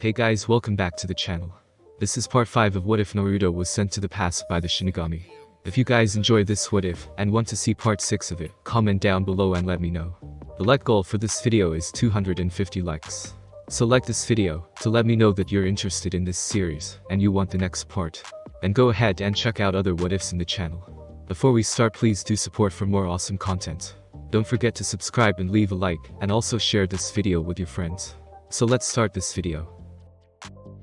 Hey guys, welcome back to the channel. This is part 5 of What If Naruto was sent to the past by the Shinigami. If you guys enjoy this what if, and want to see part 6 of it, comment down below and let me know. The like goal for this video is 250 likes. So like this video, to let me know that you're interested in this series, and you want the next part. And go ahead and check out other what ifs in the channel. Before we start, please do support for more awesome content. Don't forget to subscribe and leave a like, and also share this video with your friends. So let's start this video.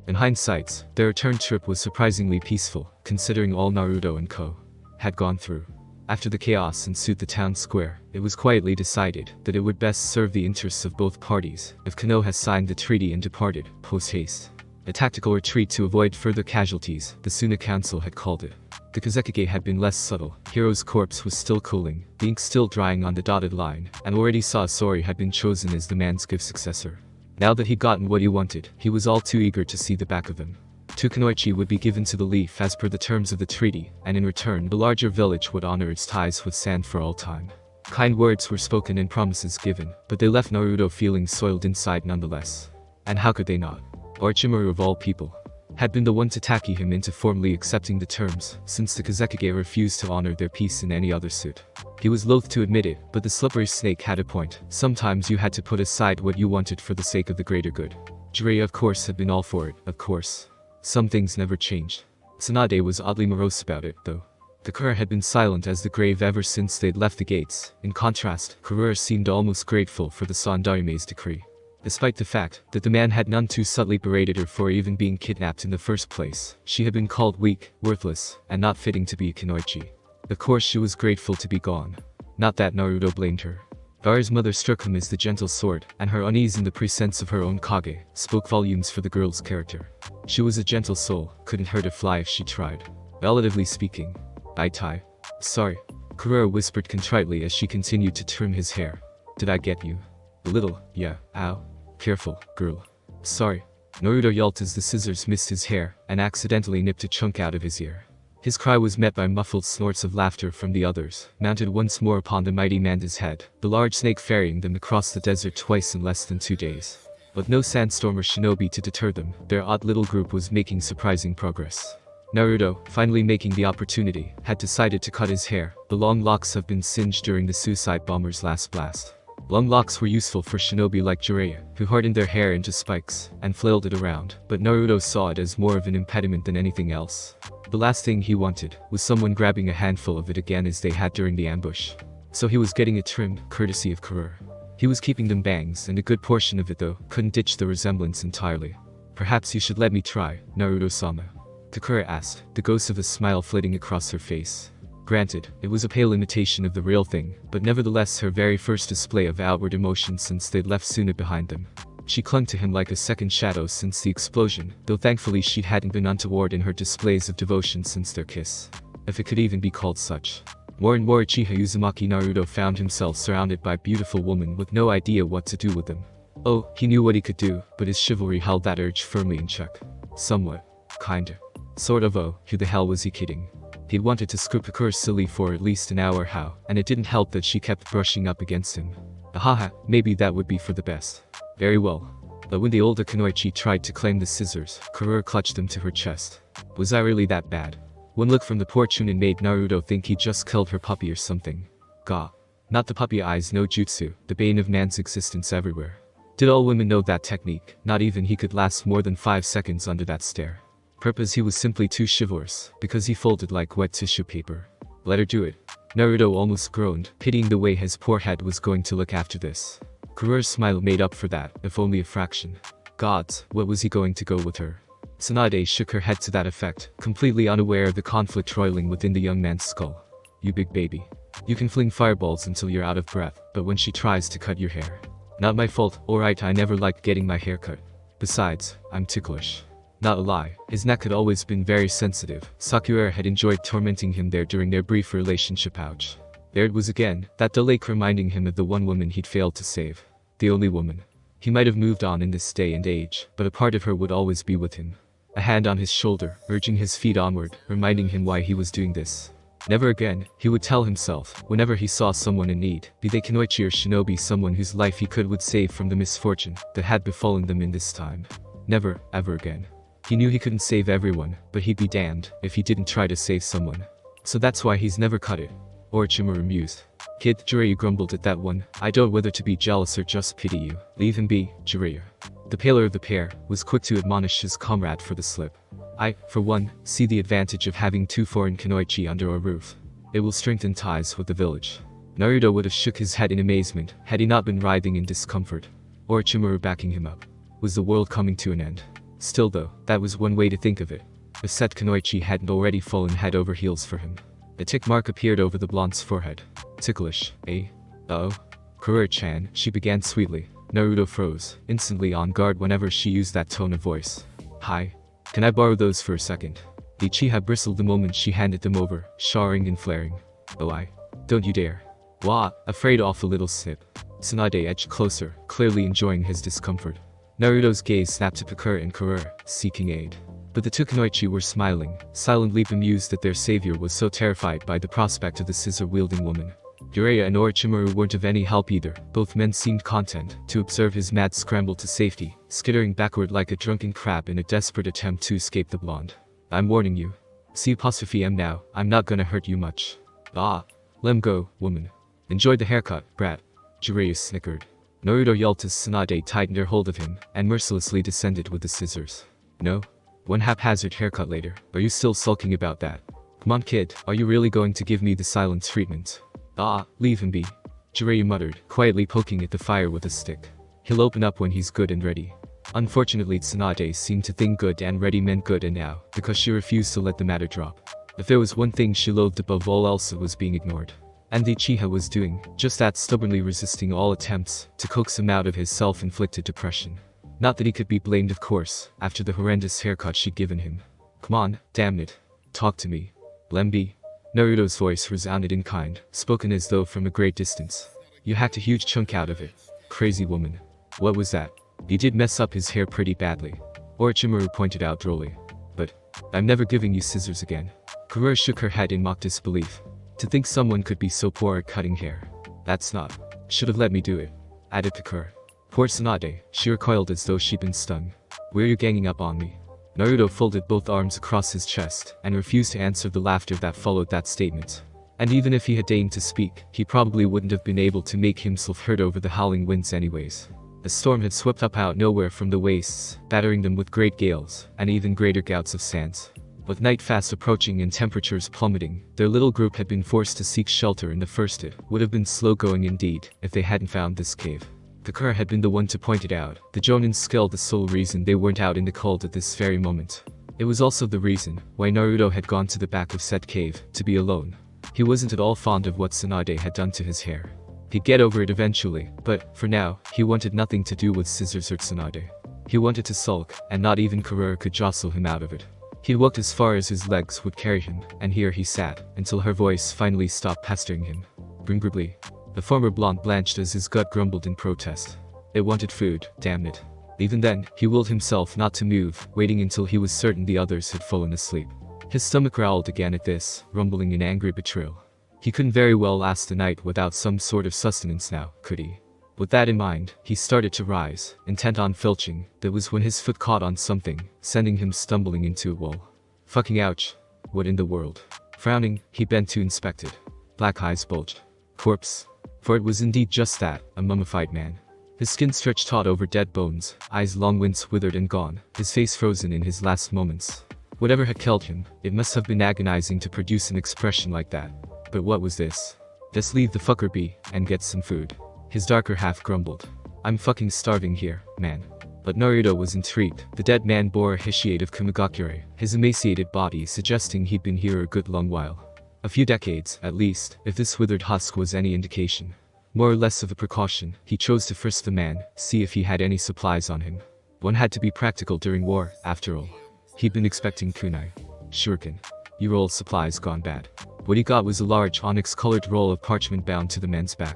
In hindsight, their return trip was surprisingly peaceful, considering all Naruto and Co. had gone through. After the chaos ensued the town square, it was quietly decided that it would best serve the interests of both parties if Konoha signed the treaty and departed, post-haste. A tactical retreat to avoid further casualties, the Suna Council had called it. The Kazekage had been less subtle. Hiro's corpse was still cooling, the ink still drying on the dotted line, and already Sasori had been chosen as the man's gift successor. Now that he'd gotten what he wanted, he was all too eager to see the back of him. Kunoichi would be given to the Leaf as per the terms of the treaty, and in return the larger village would honor its ties with Sand for all time. Kind words were spoken and promises given, but they left Naruto feeling soiled inside nonetheless. And how could they not? Orochimaru of all people had been the one to taki him into formally accepting the terms, since the Kazekage refused to honor their peace in any other suit. He was loath to admit it, but the slippery snake had a point. Sometimes you had to put aside what you wanted for the sake of the greater good. Jiraiya of course had been all for it, of course. Some things never changed. Tsunade was oddly morose about it, though. Takura had been silent as the grave ever since they'd left the gates. In contrast, Karura seemed almost grateful for the Sandarime's decree. Despite the fact that the man had none too subtly berated her for even being kidnapped in the first place, she had been called weak, worthless, and not fitting to be a Kunoichi. Of course she was grateful to be gone. Not that Naruto blamed her. Gaara's mother struck him as the gentle sword, and her unease in the presence of her own Kage spoke volumes for the girl's character. She was a gentle soul, couldn't hurt a fly if she tried. Relatively speaking. Tai. Sorry. Karura whispered contritely as she continued to trim his hair. Did I get you? A little, yeah, ow. Careful, girl. Sorry. Naruto yelped as the scissors missed his hair, and accidentally nipped a chunk out of his ear. His cry was met by muffled snorts of laughter from the others, mounted once more upon the mighty Manda's head, the large snake ferrying them across the desert twice in less than 2 days. With no sandstorm or shinobi to deter them, their odd little group was making surprising progress. Naruto, finally making the opportunity, had decided to cut his hair. The long locks have been singed during the suicide bomber's last blast. Long locks were useful for shinobi like Jiraiya, who hardened their hair into spikes and flailed it around, but Naruto saw it as more of an impediment than anything else. The last thing he wanted was someone grabbing a handful of it again as they had during the ambush. So he was getting it trimmed, courtesy of Karura. He was keeping them bangs, and a good portion of it though couldn't ditch the resemblance entirely. Perhaps you should let me try, Naruto-sama. Takura asked, the ghost of a smile flitting across her face. Granted, it was a pale imitation of the real thing, but nevertheless her very first display of outward emotion since they'd left Suna behind them. She clung to him like a second shadow since the explosion, though thankfully she hadn't been untoward in her displays of devotion since their kiss. If it could even be called such. More and more Uchiha Uzumaki Naruto found himself surrounded by beautiful women with no idea what to do with them. Oh, he knew what he could do, but his chivalry held that urge firmly in check. Somewhat. Kinda. Sort of. Oh, who the hell was he kidding? He'd wanted to scoop her silly for at least an hour how, and it didn't help that she kept brushing up against him. Ahaha, maybe that would be for the best. Very well. But when the older Kunoichi tried to claim the scissors, Karura clutched them to her chest. Was I really that bad? One look from the poor Chunin made Naruto think he just killed her puppy or something. Gah. Not the puppy eyes no jutsu, the bane of man's existence everywhere. Did all women know that technique? Not even he could last more than 5 seconds under that stare. Purpose he was simply too chivalrous, because he folded like wet tissue paper. Let her do it. Naruto almost groaned, pitying the way his poor head was going to look after this. Karura's smile made up for that, if only a fraction. Gods, what was he going to go with her? Tsunade shook her head to that effect, completely unaware of the conflict roiling within the young man's skull. You big baby. You can fling fireballs until you're out of breath, but when she tries to cut your hair. Not my fault, alright, I never liked getting my hair cut. Besides, I'm ticklish. Not a lie, his neck had always been very sensitive. Sakura had enjoyed tormenting him there during their brief relationship. Ouch. There it was again, that dull ache reminding him of the one woman he'd failed to save. The only woman. He might have moved on in this day and age, but a part of her would always be with him. A hand on his shoulder, urging his feet onward, reminding him why he was doing this. Never again, he would tell himself, whenever he saw someone in need, be they Kunoichi or shinobi, someone whose life he would save from the misfortune that had befallen them in this time. Never, ever again. He knew he couldn't save everyone, but he'd be damned if he didn't try to save someone. So that's why he's never cut it. Orochimaru mused. Kid, Jiraiya grumbled at that one. I don't know whether to be jealous or just pity you. Leave him be, Jiraiya. The paler of the pair was quick to admonish his comrade for the slip. I, for one, see the advantage of having 2 foreign kunoichi under our roof. It will strengthen ties with the village. Naruto would have shook his head in amazement had he not been writhing in discomfort. Orochimaru backing him up. Was the world coming to an end? Still though, that was one way to think of it. The set kunoichi hadn't already fallen head over heels for him. A tick mark appeared over the blonde's forehead. Ticklish, eh? Uh-oh? Kurura-chan, she began sweetly. Naruto froze, instantly on guard whenever she used that tone of voice. Hi. Can I borrow those for a second? The Uchiha bristled the moment she handed them over, showering and flaring. Oh, don't you dare. Wah, afraid off a little snip. Tsunade edged closer, clearly enjoying his discomfort. Naruto's gaze snapped to Pakura and Kurura, seeking aid. But the 2 kunoichi were smiling, silently bemused that their savior was so terrified by the prospect of the scissor-wielding woman. Jiraiya and Orochimaru weren't of any help either. Both men seemed content to observe his mad scramble to safety, skittering backward like a drunken crab in a desperate attempt to escape the blonde. I'm warning you. C''em now, I'm not gonna hurt you much. Ah. Lem go, woman. Enjoy the haircut, brat. Jiraiya snickered. Naruto yelled as Tsunade tightened her hold of him, and mercilessly descended with the scissors. No? One haphazard haircut later, are you still sulking about that? Come on kid, are you really going to give me the silent treatment? Ah, leave him be. Jiraiya muttered, quietly poking at the fire with a stick. He'll open up when he's good and ready. Unfortunately Tsunade seemed to think good and ready meant good and now, because she refused to let the matter drop. If there was one thing she loathed above all else it was being ignored. And the Uchiha was doing just that, stubbornly resisting all attempts to coax him out of his self-inflicted depression. Not that he could be blamed of course, after the horrendous haircut she'd given him. Come on, damn it. Talk to me. Lembi. Naruto's voice resounded in kind, spoken as though from a great distance. You hacked a huge chunk out of it. Crazy woman. What was that? You did mess up his hair pretty badly. Orochimaru pointed out drolly. But, I'm never giving you scissors again. Kurura shook her head in mock disbelief. To think someone could be so poor at cutting hair. That's not. Should have let me do it. Added Pakura. Poor Tsunade, she recoiled as though she'd been stung. Where are you ganging up on me? Naruto folded both arms across his chest and refused to answer the laughter that followed that statement. And even if he had deigned to speak, he probably wouldn't have been able to make himself heard over the howling winds anyways. A storm had swept up out nowhere from the wastes, battering them with great gales, and even greater gouts of sands. With night fast approaching and temperatures plummeting, their little group had been forced to seek shelter in the first. It would have been slow going indeed, if they hadn't found this cave. Pakura had been the one to point it out, the Jonin's skill the sole reason they weren't out in the cold at this very moment. It was also the reason why Naruto had gone to the back of said cave, to be alone. He wasn't at all fond of what Tsunade had done to his hair. He'd get over it eventually, but, for now, he wanted nothing to do with scissors or Tsunade. He wanted to sulk, and not even Kurura could jostle him out of it. He walked as far as his legs would carry him, and here he sat, until her voice finally stopped pestering him. Grimgribly. The former blonde blanched as his gut grumbled in protest. It wanted food, damn it. Even then, he willed himself not to move, waiting until he was certain the others had fallen asleep. His stomach growled again at this, rumbling in angry betrayal. He couldn't very well last the night without some sort of sustenance now, could he? With that in mind, he started to rise, intent on filching. That was when his foot caught on something, sending him stumbling into a wall. Fucking ouch. What in the world? Frowning, he bent to inspect it. Black eyes bulged. Corpse. For it was indeed just that, a mummified man. His skin stretched taut over dead bones, eyes long once withered and gone, his face frozen in his last moments. Whatever had killed him, it must have been agonizing to produce an expression like that. But what was this? Just leave the fucker be, and get some food. His darker half grumbled. I'm fucking starving here, man. But Naruto was intrigued. The dead man bore a hishiate of Kumagakure, his emaciated body suggesting he'd been here a good long while. A few decades, at least, if this withered husk was any indication. More or less of a precaution, he chose to frisk the man, see if he had any supplies on him. One had to be practical during war, after all. He'd been expecting kunai. Shuriken. Your old supplies gone bad. What he got was a large onyx-colored roll of parchment bound to the man's back.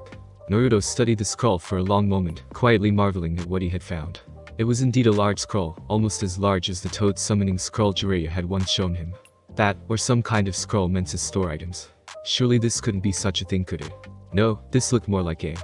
Naruto studied the scroll for a long moment, quietly marveling at what he had found. It was indeed a large scroll, almost as large as the toad summoning scroll Jiraiya had once shown him. That, or some kind of scroll meant to store items. Surely this couldn't be such a thing, could it? No, this looked more like a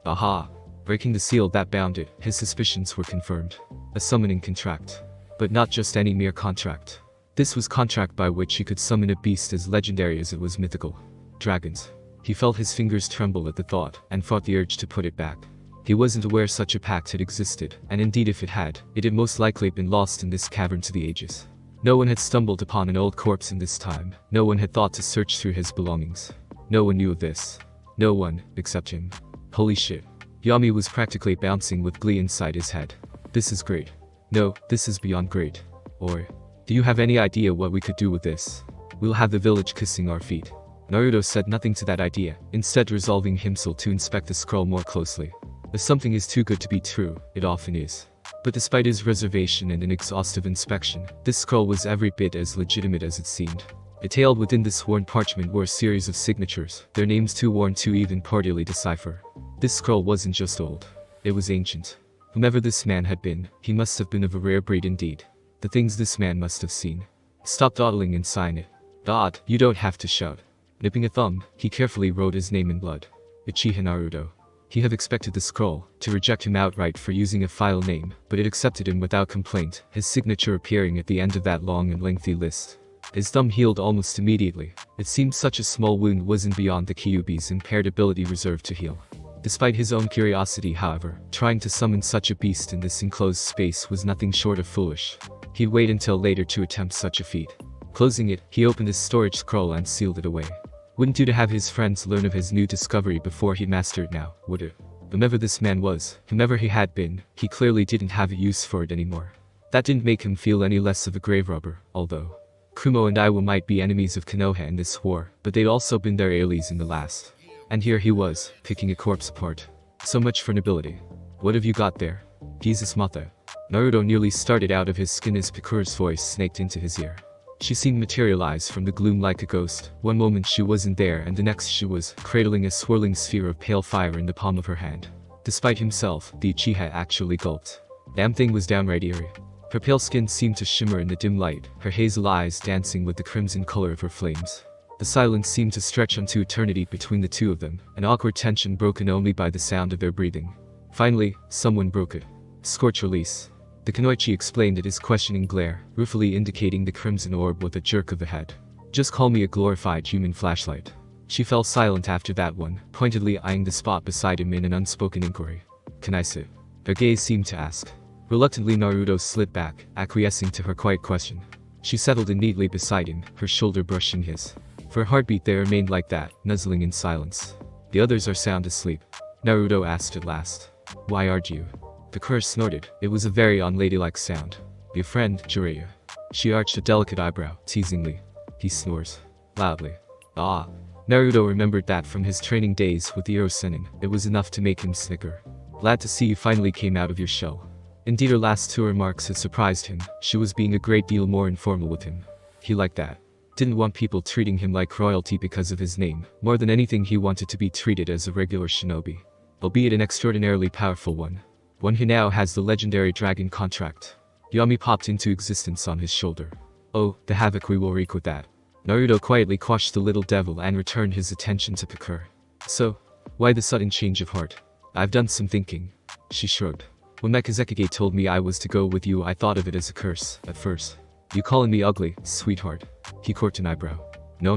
aha. Breaking the seal that bound it, his suspicions were confirmed. A summoning contract. But not just any mere contract. This was contract by which he could summon a beast as legendary as it was mythical. Dragons. He felt his fingers tremble at the thought, and fought the urge to put it back. He wasn't aware such a pact had existed, and indeed if it had most likely been lost in this cavern to the ages. No one had stumbled upon an old corpse in this time. No one had thought to search through his belongings. No one knew of this. No one, except him. Holy shit. Yami was practically bouncing with glee inside his head. This is great. No, this is beyond great. Or, do you have any idea what we could do with this? We'll have the village kissing our feet. Naruto said nothing to that idea, instead resolving himself to inspect the scroll more closely. If something is too good to be true, it often is. But despite his reservation and an exhaustive inspection, this scroll was every bit as legitimate as it seemed. Detailed within this worn parchment were a series of signatures, their names too worn to even partially decipher. This scroll wasn't just old. It was ancient. Whomever this man had been, he must have been of a rare breed indeed. The things this man must have seen. Stop dawdling and sign it. Dawd, you don't have to shout. Nipping a thumb, he carefully wrote his name in blood. Uchiha Naruto. He had expected the scroll to reject him outright for using a file name, but it accepted him without complaint, his signature appearing at the end of that long and lengthy list. His thumb healed almost immediately. It seemed such a small wound wasn't beyond the Kyuubi's impaired ability reserved to heal. Despite his own curiosity, however, trying to summon such a beast in this enclosed space was nothing short of foolish. He'd wait until later to attempt such a feat. Closing it, he opened his storage scroll and sealed it away. Wouldn't do to have his friends learn of his new discovery before he'd mastered it now, would it? Whomever this man was, whomever he had been, he clearly didn't have a use for it anymore. That didn't make him feel any less of a grave robber, although Kumo and Iwa might be enemies of Konoha in this war, but they'd also been their allies in the last. And here he was, picking a corpse apart. So much for nobility. What have you got there? Jesus Mata. Naruto nearly started out of his skin as Pikura's voice snaked into his ear. She seemed materialized from the gloom like a ghost. One moment she wasn't there and the next she was, cradling a swirling sphere of pale fire in the palm of her hand. Despite himself, the Uchiha actually gulped. Damn thing was downright eerie. Her pale skin seemed to shimmer in the dim light, her hazel eyes dancing with the crimson color of her flames. The silence seemed to stretch unto eternity between the two of them, an awkward tension broken only by the sound of their breathing. Finally, someone broke it. Scorch release. The Kunoichi explained at his questioning glare, ruefully indicating the crimson orb with a jerk of the head. Just call me a glorified human flashlight. She fell silent after that one, pointedly eyeing the spot beside him in an unspoken inquiry. Can I sit? Her gaze seemed to ask. Reluctantly Naruto slid back, acquiescing to her quiet question. She settled in neatly beside him, her shoulder brushing his. For a heartbeat they remained like that, nuzzling in silence. The others are sound asleep. Naruto asked at last. Why argue? Pikura snorted. It was a very unladylike sound. Your friend, Jiraiya. She arched a delicate eyebrow, teasingly. He snores. Loudly. Ah. Naruto remembered that from his training days with the Iro Sennin. It was enough to make him snicker. Glad to see you finally came out of your shell. Indeed her last two remarks had surprised him. She was being a great deal more informal with him. He liked that. Didn't want people treating him like royalty because of his name. More than anything he wanted to be treated as a regular shinobi. Albeit an extraordinarily powerful one. One who now has the legendary dragon contract. Yami popped into existence on his shoulder. Oh, the havoc we will wreak with that. Naruto quietly quashed the little devil and returned his attention to Pikura. So, why the sudden change of heart? I've done some thinking. She shrugged. When Mekazekage told me I was to go with you I thought of it as a curse, at first. You calling me ugly, sweetheart? He cocked an eyebrow. No.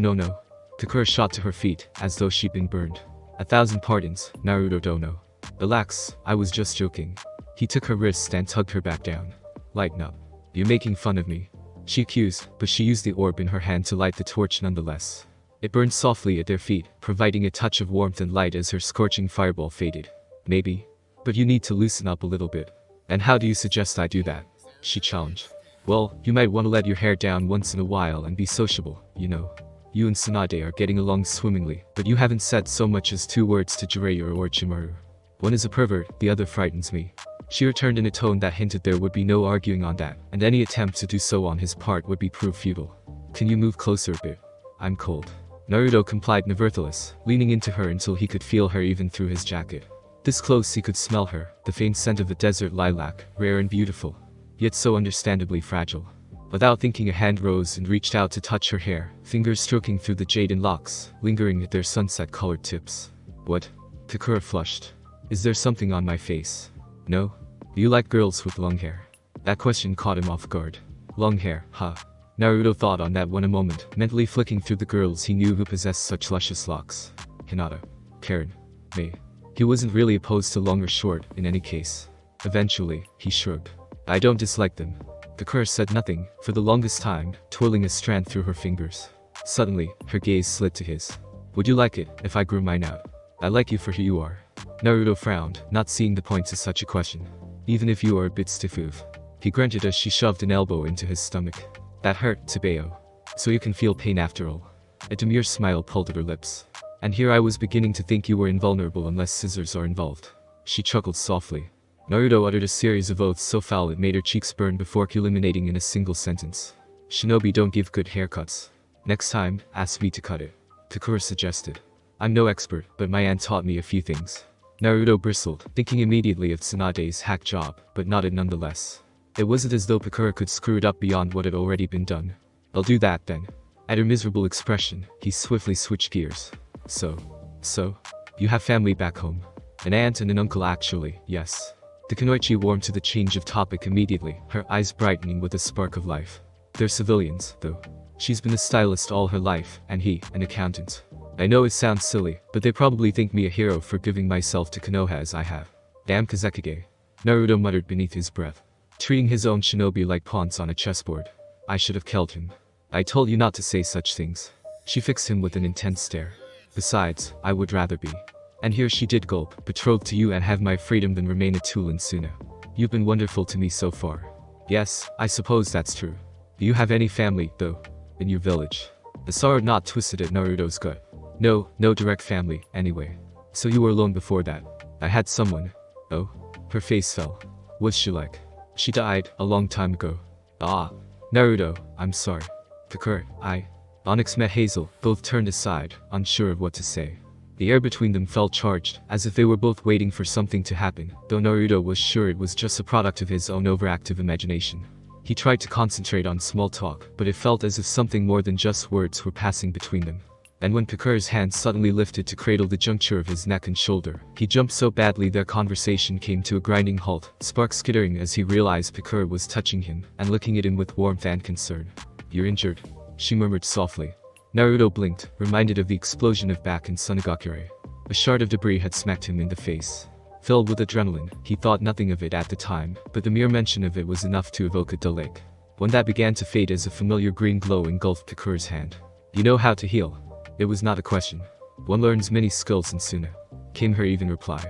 Pikura shot to her feet, as though she'd been burned. 1,000 pardons, Naruto Dono. Relax, I was just joking. He took her wrist and tugged her back down. Lighten up. You're making fun of me. She accused, but she used the orb in her hand to light the torch nonetheless. It burned softly at their feet, providing a touch of warmth and light as her scorching fireball faded. Maybe. But you need to loosen up a little bit. And how do you suggest I do that? She challenged. Well, you might want to let your hair down once in a while and be sociable, you know. You and Tsunade are getting along swimmingly, but you haven't said so much as 2 words to Jiraiya or Orochimaru. One is a pervert, the other frightens me. She returned in a tone that hinted there would be no arguing on that, and any attempt to do so on his part would be proved futile. Can you move closer a bit? I'm cold. Naruto complied nevertheless, leaning into her until he could feel her even through his jacket. This close he could smell her, the faint scent of the desert lilac, rare and beautiful, yet so understandably fragile. Without thinking a hand rose and reached out to touch her hair, fingers stroking through the jaden locks, lingering at their sunset-colored tips. What? Pikura flushed. Is there something on my face? No? Do you like girls with long hair? That question caught him off guard. Long hair, huh? Naruto thought on that one a moment, mentally flicking through the girls he knew who possessed such luscious locks. Hinata. Karen. Mei. He wasn't really opposed to long or short, in any case. Eventually, he shrugged. I don't dislike them. Kakura said nothing, for the longest time, twirling a strand through her fingers. Suddenly, her gaze slid to his. Would you like it, if I grew mine out? I like you for who you are. Naruto frowned, not seeing the point to such a question. Even if you are a bit stiff. He grunted as she shoved an elbow into his stomach. That hurt, Tebeo. So you can feel pain after all. A demure smile pulled at her lips. And here I was beginning to think you were invulnerable unless scissors are involved. She chuckled softly. Naruto uttered a series of oaths so foul it made her cheeks burn before culminating in a single sentence. Shinobi don't give good haircuts. Next time, ask me to cut it. Kakura suggested. I'm no expert, but my aunt taught me a few things. Naruto bristled, thinking immediately of Tsunade's hack job, but nodded nonetheless. It wasn't as though Kakura could screw it up beyond what had already been done. I'll do that then. At her miserable expression, he swiftly switched gears. So, you have family back home. An aunt and an uncle actually, yes. The Kunoichi warmed to the change of topic immediately, her eyes brightening with a spark of life. They're civilians, though. She's been a stylist all her life, and he, an accountant. I know it sounds silly, but they probably think me a hero for giving myself to Konoha as I have. Damn Kazekage. Naruto muttered beneath his breath. Treating his own shinobi like pawns on a chessboard. I should have killed him. I told you not to say such things. She fixed him with an intense stare. Besides, I would rather be. And here she did gulp, betrothed to you and have my freedom than remain a tool in Suna. You've been wonderful to me so far. Yes, I suppose that's true. Do you have any family, though? In your village? The sour knot twisted at Naruto's gut. No direct family, anyway. So you were alone before that? I had someone. Oh? Her face fell. What's she like? She died, a long time ago. Ah. Naruto, I'm sorry. Kakura, Onyx met Hazel, both turned aside, unsure of what to say. The air between them felt charged, as if they were both waiting for something to happen, though Naruto was sure it was just a product of his own overactive imagination. He tried to concentrate on small talk, but it felt as if something more than just words were passing between them. And when Kakura's hand suddenly lifted to cradle the juncture of his neck and shoulder, he jumped so badly their conversation came to a grinding halt, sparks skittering as he realized Kakura was touching him, and looking at him with warmth and concern. You're injured? She murmured softly. Naruto blinked, reminded of the explosion of back in Sunagakure. A shard of debris had smacked him in the face. Filled with adrenaline, he thought nothing of it at the time, but the mere mention of it was enough to evoke a dull ache. One that began to fade as a familiar green glow engulfed Kakura's hand. You know how to heal? It was not a question. One learns many skills in Suna. Came her even reply.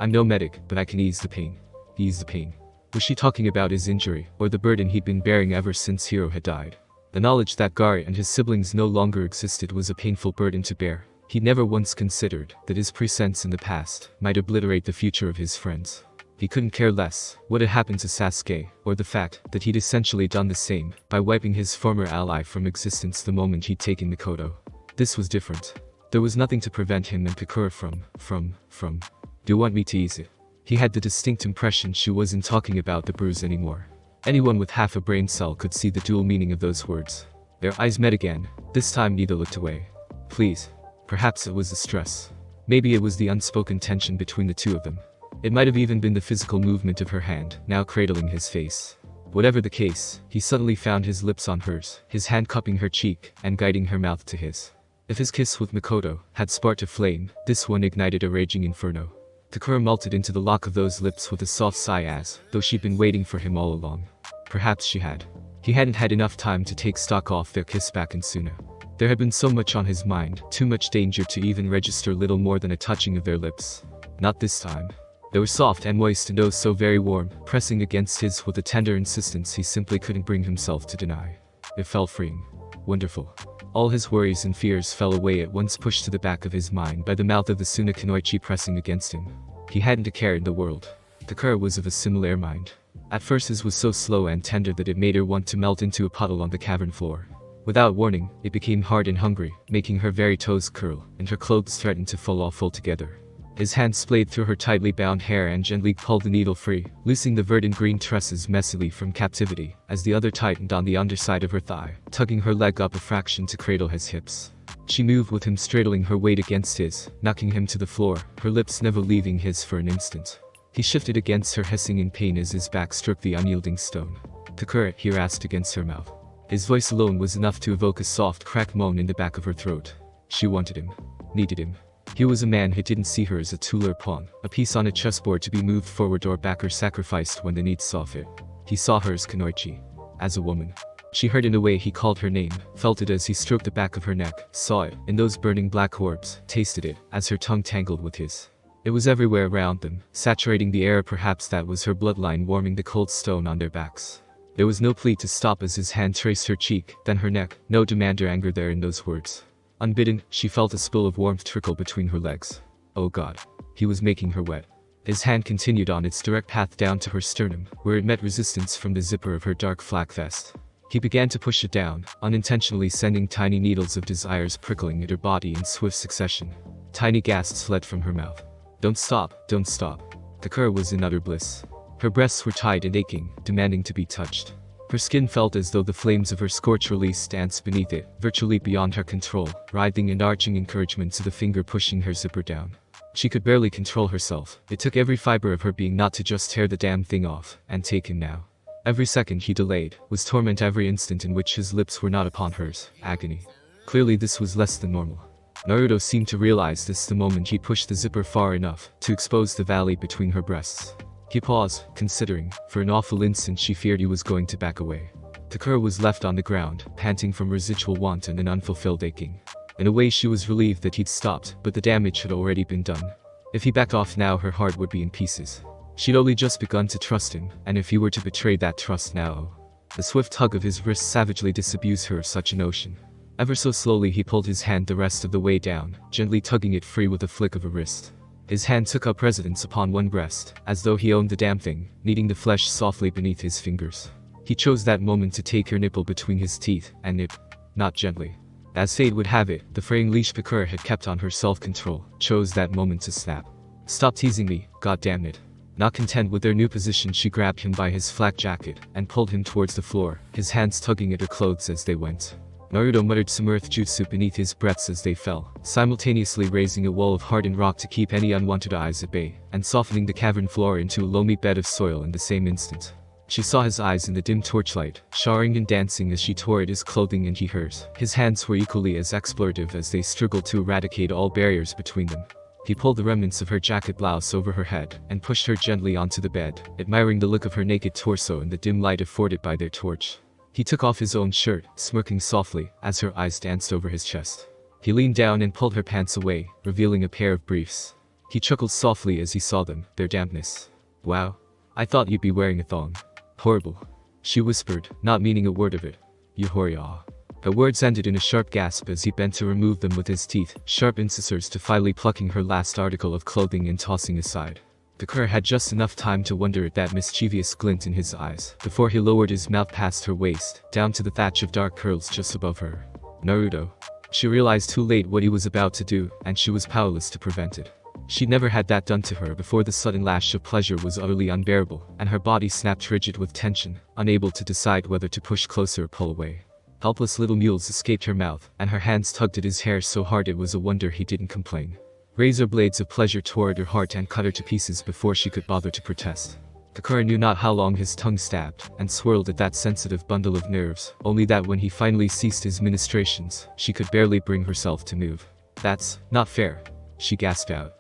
I'm no medic, but I can ease the pain. Ease the pain. Was she talking about his injury, or the burden he'd been bearing ever since Hiro had died? The knowledge that Gari and his siblings no longer existed was a painful burden to bear. He never once considered that his presence in the past might obliterate the future of his friends. He couldn't care less what had happened to Sasuke, or the fact that he'd essentially done the same by wiping his former ally from existence the moment he'd taken Mikoto. This was different. There was nothing to prevent him and Kakura from. Do you want me to ease it? He had the distinct impression she wasn't talking about the bruise anymore. Anyone with half a brain cell could see the dual meaning of those words. Their eyes met again. This time neither looked away. Please. Perhaps it was the stress. Maybe it was the unspoken tension between the two of them. It might have even been the physical movement of her hand, now cradling his face. Whatever the case, he suddenly found his lips on hers, his hand cupping her cheek, and guiding her mouth to his. If his kiss with Mikoto had sparked a flame, this one ignited a raging inferno. Kakura melted into the lock of those lips with a soft sigh as, though she'd been waiting for him all along. Perhaps she had. He hadn't had enough time to take stock off their kiss back in Suna. There had been so much on his mind, too much danger to even register little more than a touching of their lips. Not this time. They were soft and moist and oh so very warm, pressing against his with a tender insistence he simply couldn't bring himself to deny. It felt freeing. Wonderful. All his worries and fears fell away at once, pushed to the back of his mind by the mouth of the Suna Kunoichi pressing against him. He hadn't a care in the world. Kakura was of a similar mind. At first his was so slow and tender that it made her want to melt into a puddle on the cavern floor. Without warning, it became hard and hungry, making her very toes curl, and her clothes threatened to fall off altogether. His hand splayed through her tightly bound hair and gently pulled the needle free, loosing the verdant green tresses messily from captivity, as the other tightened on the underside of her thigh, tugging her leg up a fraction to cradle his hips. She moved with him, straddling her weight against his, knocking him to the floor, her lips never leaving his for an instant. He shifted against her, hissing in pain as his back struck the unyielding stone. "Takura," he rasped against her mouth. His voice alone was enough to evoke a soft cracked moan in the back of her throat. She wanted him. Needed him. He was a man who didn't see her as a tool or pawn, a piece on a chessboard to be moved forward or back or sacrificed when the need saw fit. He saw her as Kunoichi. As a woman. She heard in a way he called her name, felt it as he stroked the back of her neck, saw it, in those burning black orbs, tasted it, as her tongue tangled with his. It was everywhere around them, saturating the air. Perhaps that was her bloodline warming the cold stone on their backs. There was no plea to stop as his hand traced her cheek, then her neck, no demand or anger there in those words. Unbidden, she felt a spill of warmth trickle between her legs. Oh God. He was making her wet. His hand continued on its direct path down to her sternum, where it met resistance from the zipper of her dark flak vest. He began to push it down, unintentionally sending tiny needles of desires prickling at her body in swift succession. Tiny gasps fled from her mouth. Don't stop, don't stop. Takura was in utter bliss. Her breasts were tight and aching, demanding to be touched. Her skin felt as though the flames of her scorch release danced beneath it, virtually beyond her control, writhing and arching encouragement to the finger pushing her zipper down. She could barely control herself. It took every fiber of her being not to just tear the damn thing off, and take him now. Every second he delayed was torment, every instant in which his lips were not upon hers, agony. Clearly this was less than normal. Naruto seemed to realize this the moment he pushed the zipper far enough to expose the valley between her breasts. He paused, considering. For an awful instant she feared he was going to back away. Takura was left on the ground, panting from residual want and an unfulfilled aching. In a way she was relieved that he'd stopped, but the damage had already been done. If he backed off now, her heart would be in pieces. She'd only just begun to trust him, and if he were to betray that trust now... The swift tug of his wrist savagely disabused her of such a notion. Ever so slowly he pulled his hand the rest of the way down, gently tugging it free with a flick of a wrist. His hand took up residence upon one breast, as though he owned the damn thing, kneading the flesh softly beneath his fingers. He chose that moment to take her nipple between his teeth, and nip. Not gently. As fate would have it, the fraying leash Takura had kept on her self-control, chose that moment to snap. Stop teasing me, goddammit. Not content with their new position, she grabbed him by his flak jacket, and pulled him towards the floor, his hands tugging at her clothes as they went. Naruto muttered some earth jutsu beneath his breaths as they fell, simultaneously raising a wall of hardened rock to keep any unwanted eyes at bay, and softening the cavern floor into a loamy bed of soil in the same instant. She saw his eyes in the dim torchlight, showering and dancing as she tore at his clothing and he hers. His hands were equally as explorative as they struggled to eradicate all barriers between them. He pulled the remnants of her jacket blouse over her head, and pushed her gently onto the bed, admiring the look of her naked torso in the dim light afforded by their torch. He took off his own shirt, smirking softly, as her eyes danced over his chest. He leaned down and pulled her pants away, revealing a pair of briefs. He chuckled softly as he saw them, their dampness. Wow. I thought you'd be wearing a thong. Horrible. She whispered, not meaning a word of it. You horia. Her words ended in a sharp gasp as he bent to remove them with his teeth, sharp incisors to finally plucking her last article of clothing and tossing aside. Takura had just enough time to wonder at that mischievous glint in his eyes, before he lowered his mouth past her waist, down to the thatch of dark curls just above her. Naruto. She realized too late what he was about to do, and she was powerless to prevent it. She'd never had that done to her before. The sudden lash of pleasure was utterly unbearable, and her body snapped rigid with tension, unable to decide whether to push closer or pull away. Helpless little mules escaped her mouth, and her hands tugged at his hair so hard it was a wonder he didn't complain. Razor blades of pleasure tore at her heart and cut her to pieces before she could bother to protest. Takura knew not how long his tongue stabbed and swirled at that sensitive bundle of nerves, only that when he finally ceased his ministrations, she could barely bring herself to move. That's not fair, she gasped out.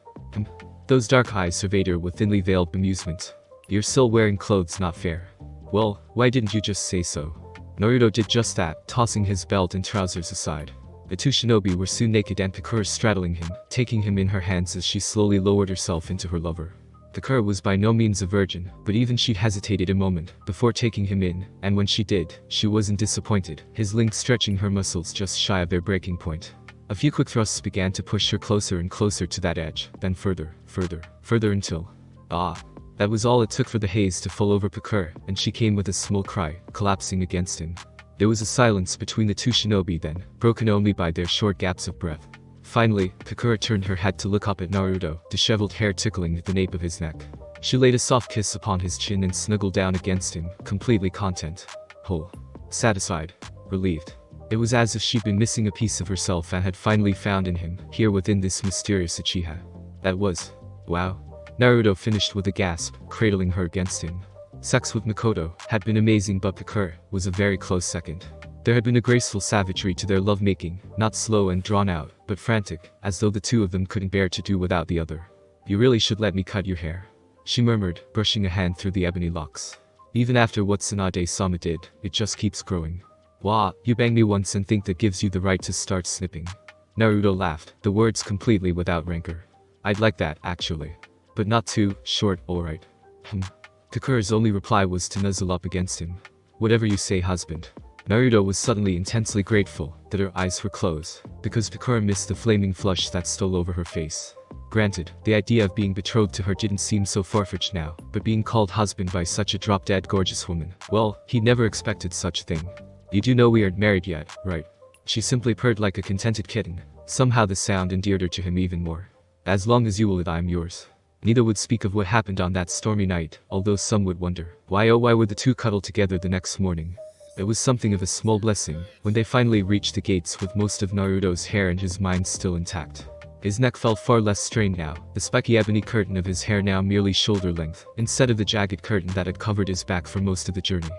Those dark eyes surveyed her with thinly veiled bemusement. You're still wearing clothes, not fair. Well, why didn't you just say so? Naruto did just that, tossing his belt and trousers aside. The two shinobi were soon naked and Takura straddling him, taking him in her hands as she slowly lowered herself into her lover. Takura was by no means a virgin, but even she'd hesitated a moment before taking him in, and when she did, she wasn't disappointed, his length stretching her muscles just shy of their breaking point. A few quick thrusts began to push her closer and closer to that edge, then further, further until... That was all it took for the haze to fall over Takura, and she came with a small cry, collapsing against him. There was a silence between the two shinobi then, broken only by their short gaps of breath. Finally, Kakura turned her head to look up at Naruto, disheveled hair tickling at the nape of his neck. She laid a soft kiss upon his chin and snuggled down against him, completely content. Whole. Satisfied. Relieved. It was as if she'd been missing a piece of herself and had finally found in him, here within this mysterious Uchiha. That was. Wow. Naruto finished with a gasp, cradling her against him. Sex with Mikoto had been amazing, but Kakura was a very close second. There had been a graceful savagery to their lovemaking, not slow and drawn out, but frantic, as though the two of them couldn't bear to do without the other. You really should let me cut your hair, she murmured, brushing a hand through the ebony locks. Even after what Tsunade-sama did, it just keeps growing. Wah, you banged me once and think that gives you the right to start snipping. Naruto laughed, the words completely without rancor. I'd like that, actually. But not too short, alright. Kakura's only reply was to nuzzle up against him. Whatever you say, husband. Naruto was suddenly intensely grateful that her eyes were closed, because Kakura missed the flaming flush that stole over her face. Granted, the idea of being betrothed to her didn't seem so far-fetched now, but being called husband by such a drop-dead gorgeous woman, well, he never expected such a thing. You do know we aren't married yet, right? She simply purred like a contented kitten. Somehow the sound endeared her to him even more. As long as you will it, I am yours. Neither would speak of what happened on that stormy night, although some would wonder, why would the two cuddle together the next morning? It was something of a small blessing, when they finally reached the gates with most of Naruto's hair and his mind still intact. His neck felt far less strained now, the spiky ebony curtain of his hair now merely shoulder length, instead of the jagged curtain that had covered his back for most of the journey.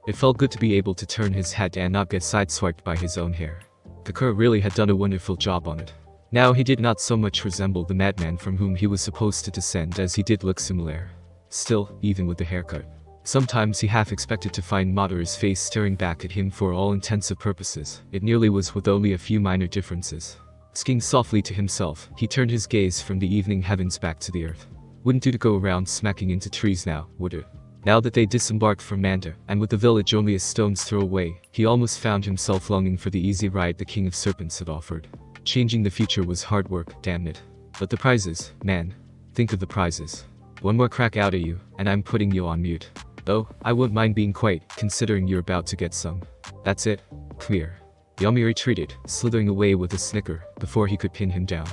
It felt good to be able to turn his head and not get sideswiped by his own hair. Kakura really had done a wonderful job on it. Now he did not so much resemble the madman from whom he was supposed to descend as he did look similar. Still, even with the haircut. Sometimes he half expected to find Madara's face staring back at him for all intensive purposes. It nearly was, with only a few minor differences. Skiing softly to himself, he turned his gaze from the evening heavens back to the earth. Wouldn't do to go around smacking into trees now, would it? Now that they disembarked from Manda, and with the village only a stone's throw away, he almost found himself longing for the easy ride the King of Serpents had offered. Changing the future was hard work, damn it. But the prizes, man. Think of the prizes. One more crack out at you, and I'm putting you on mute. Though, I wouldn't mind being quiet, considering you're about to get some. That's it. Clear. Yami retreated, slithering away with a snicker, before he could pin him down.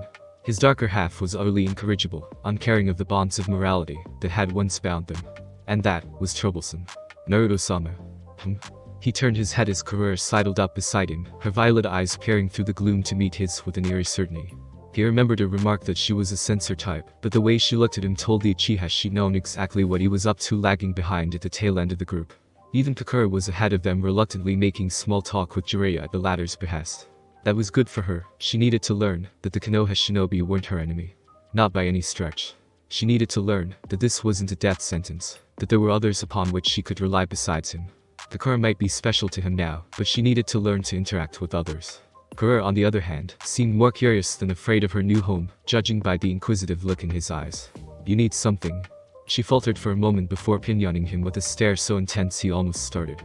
His darker half was utterly incorrigible, uncaring of the bonds of morality that had once bound them. And that was troublesome. Naruto-sama. He turned his head as Karura sidled up beside him, her violet eyes peering through the gloom to meet his with an eerie certainty. He remembered her remark that she was a censor type, but the way she looked at him told the Uchiha she'd known exactly what he was up to, lagging behind at the tail end of the group. Even Kakura was ahead of them, reluctantly making small talk with Jiraiya at the latter's behest. That was good for her. She needed to learn that the Konoha shinobi weren't her enemy. Not by any stretch. She needed to learn that this wasn't a death sentence, that there were others upon which she could rely besides him. Kakura might be special to him now, but she needed to learn to interact with others. Karura, on the other hand, seemed more curious than afraid of her new home, judging by the inquisitive look in his eyes. You need something. She faltered for a moment before pinyoning him with a stare so intense he almost started.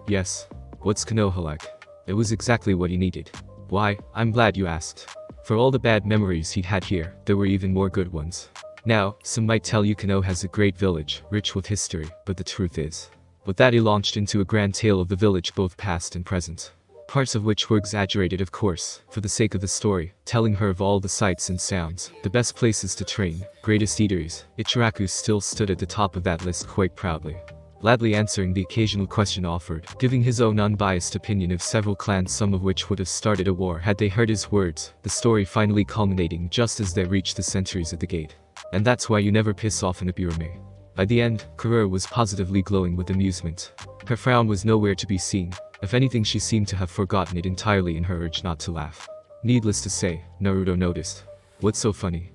Yes. What's Konoha like? It was exactly what he needed. Why, I'm glad you asked. For all the bad memories he'd had here, there were even more good ones. Now, some might tell you Konoha has a great village, rich with history, but the truth is. With that he launched into a grand tale of the village, both past and present. Parts of which were exaggerated, of course, for the sake of the story, telling her of all the sights and sounds, the best places to train, greatest eateries. Ichiraku still stood at the top of that list quite proudly. Gladly answering the occasional question offered, giving his own unbiased opinion of several clans, some of which would have started a war had they heard his words, the story finally culminating just as they reached the sentries at the gate. And that's why you never piss off an Ibirame. By the end, Karura was positively glowing with amusement. Her frown was nowhere to be seen. If anything, she seemed to have forgotten it entirely in her urge not to laugh. Needless to say, Naruto noticed. What's so funny?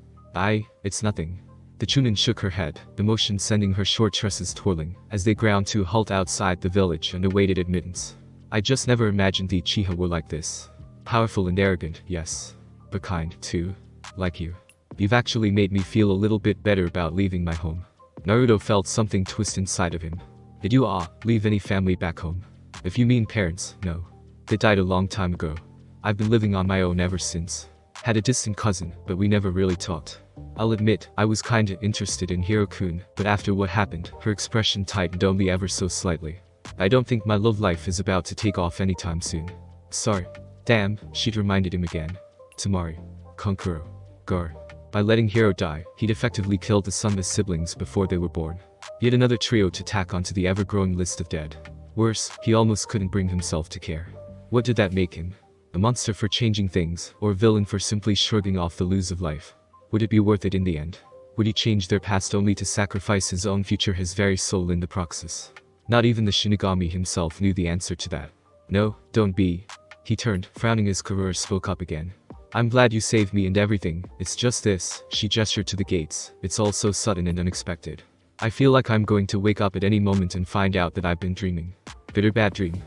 It's nothing. The Chunin shook her head, the motion sending her short tresses twirling, as they ground to a halt outside the village and awaited admittance. I just never imagined the Uchiha were like this. Powerful and arrogant, yes. But kind, too. Like you. You've actually made me feel a little bit better about leaving my home. Naruto felt something twist inside of him. Did you leave any family back home? If you mean parents, no. They died a long time ago. I've been living on my own ever since. Had a distant cousin, but we never really talked. I'll admit, I was kinda interested in Hiro-kun, but after what happened, her expression tightened only ever so slightly. I don't think my love life is about to take off anytime soon. Sorry. Damn, she'd reminded him again. Tamari. Kankuro. Gar. By letting Hiro die, he'd effectively killed the Sunma's siblings before they were born. Yet another trio to tack onto the ever-growing list of dead. Worse, he almost couldn't bring himself to care. What did that make him? A monster for changing things, or a villain for simply shrugging off the loss of life? Would it be worth it in the end? Would he change their past only to sacrifice his own future, his very soul in the process? Not even the Shinigami himself knew the answer to that. No, don't be. He turned, frowning as Karura spoke up again. I'm glad you saved me and everything, it's just this, she gestured to the gates, it's all so sudden and unexpected. I feel like I'm going to wake up at any moment and find out that I've been dreaming. Bitter bad dream.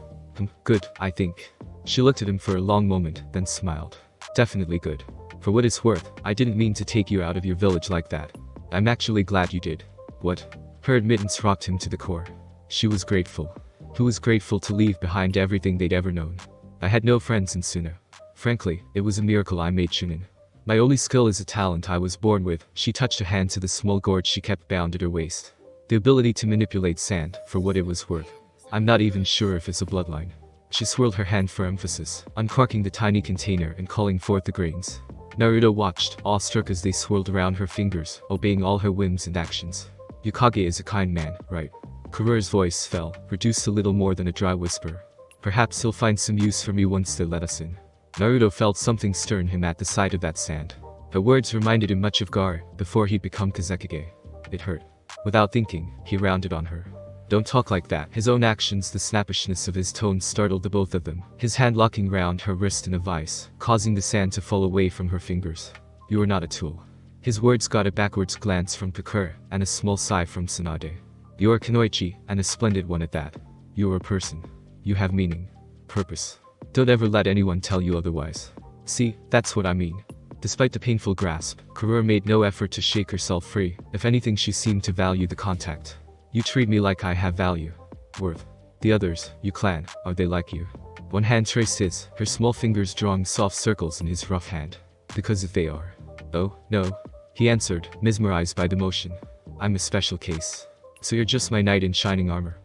Good, I think. She looked at him for a long moment, then smiled. Definitely good. For what it's worth, I didn't mean to take you out of your village like that. I'm actually glad you did. What? Her admittance rocked him to the core. She was grateful. He was grateful to leave behind everything they'd ever known. I had no friends in Suna. Frankly, it was a miracle I made Chunin. My only skill is a talent I was born with. She touched a hand to the small gourd she kept bound at her waist. The ability to manipulate sand, for what it was worth. I'm not even sure if it's a bloodline. She swirled her hand for emphasis, uncorking the tiny container and calling forth the grains. Naruto watched, awestruck as they swirled around her fingers, obeying all her whims and actions. Yukage is a kind man, right? Karura's voice fell, reduced a little more than a dry whisper. Perhaps he'll find some use for me once they let us in. Naruto felt something stir in him at the sight of that sand. Her words reminded him much of Gar, before he'd become Kazekage. It hurt. Without thinking, he rounded on her. Don't talk like that. His own actions, the snappishness of his tone startled the both of them, his hand locking round her wrist in a vice, causing the sand to fall away from her fingers. You are not a tool. His words got a backwards glance from Kakura, and a small sigh from Tsunade. You are Kunoichi, and a splendid one at that. You are a person. You have meaning. Purpose. Don't ever let anyone tell you otherwise. See, that's what I mean. Despite the painful grasp, Karura made no effort to shake herself free. If anything, she seemed to value the contact. You treat me like I have value. Worth. The others, you clan, are they like you? One hand traced his, her small fingers drawing soft circles in his rough hand. Because if they are. Oh, no. He answered, mesmerized by the motion. I'm a special case. So you're just my knight in shining armor.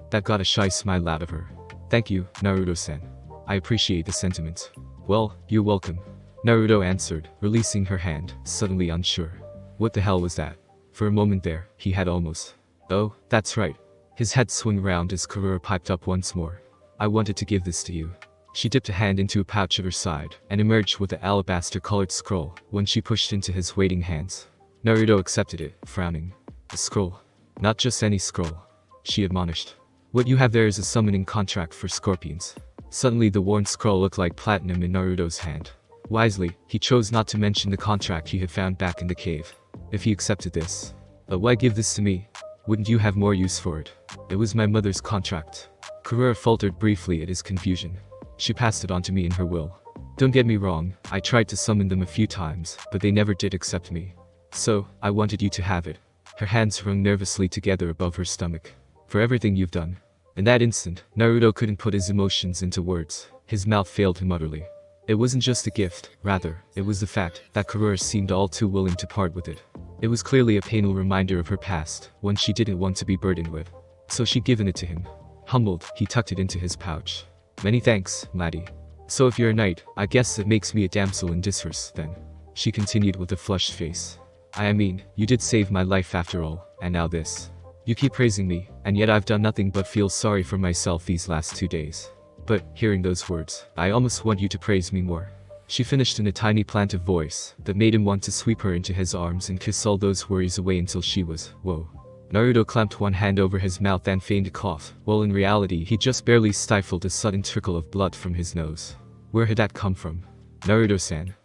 That got a shy smile out of her. Thank you, Naruto-san. I appreciate the sentiment. Well, you're welcome. Naruto answered, releasing her hand, suddenly unsure. What the hell was that? For a moment there, he had almost. Oh, that's right. His head swung round as Karura piped up once more. I wanted to give this to you. She dipped a hand into a pouch at her side, and emerged with the alabaster-colored scroll, when she pushed into his waiting hands. Naruto accepted it, frowning. The scroll. Not just any scroll. She admonished. What you have there is a summoning contract for scorpions. Suddenly the worn scroll looked like platinum in Naruto's hand. Wisely, he chose not to mention the contract he had found back in the cave. If he accepted this. Why give this to me? Wouldn't you have more use for it? It was my mother's contract. Karura faltered briefly at his confusion. She passed it on to me in her will. Don't get me wrong, I tried to summon them a few times, but they never did accept me. So, I wanted you to have it. Her hands wrung nervously together above her stomach. For everything you've done. In that instant, Naruto couldn't put his emotions into words. His mouth failed him utterly. It wasn't just a gift, rather, it was the fact that Karura seemed all too willing to part with it. It was clearly a painful reminder of her past, one she didn't want to be burdened with. So she'd given it to him. Humbled, he tucked it into his pouch. Many thanks, laddie. So if you're a knight, I guess that makes me a damsel in distress, then. She continued with a flushed face. I mean, you did save my life after all, and now this. You keep praising me, and yet I've done nothing but feel sorry for myself these last 2 days. But, hearing those words, I almost want you to praise me more. She finished in a tiny plaintive voice that made him want to sweep her into his arms and kiss all those worries away until she was, whoa. Naruto clamped one hand over his mouth and feigned a cough, while in reality he just barely stifled a sudden trickle of blood from his nose. Where had that come from? Naruto-san.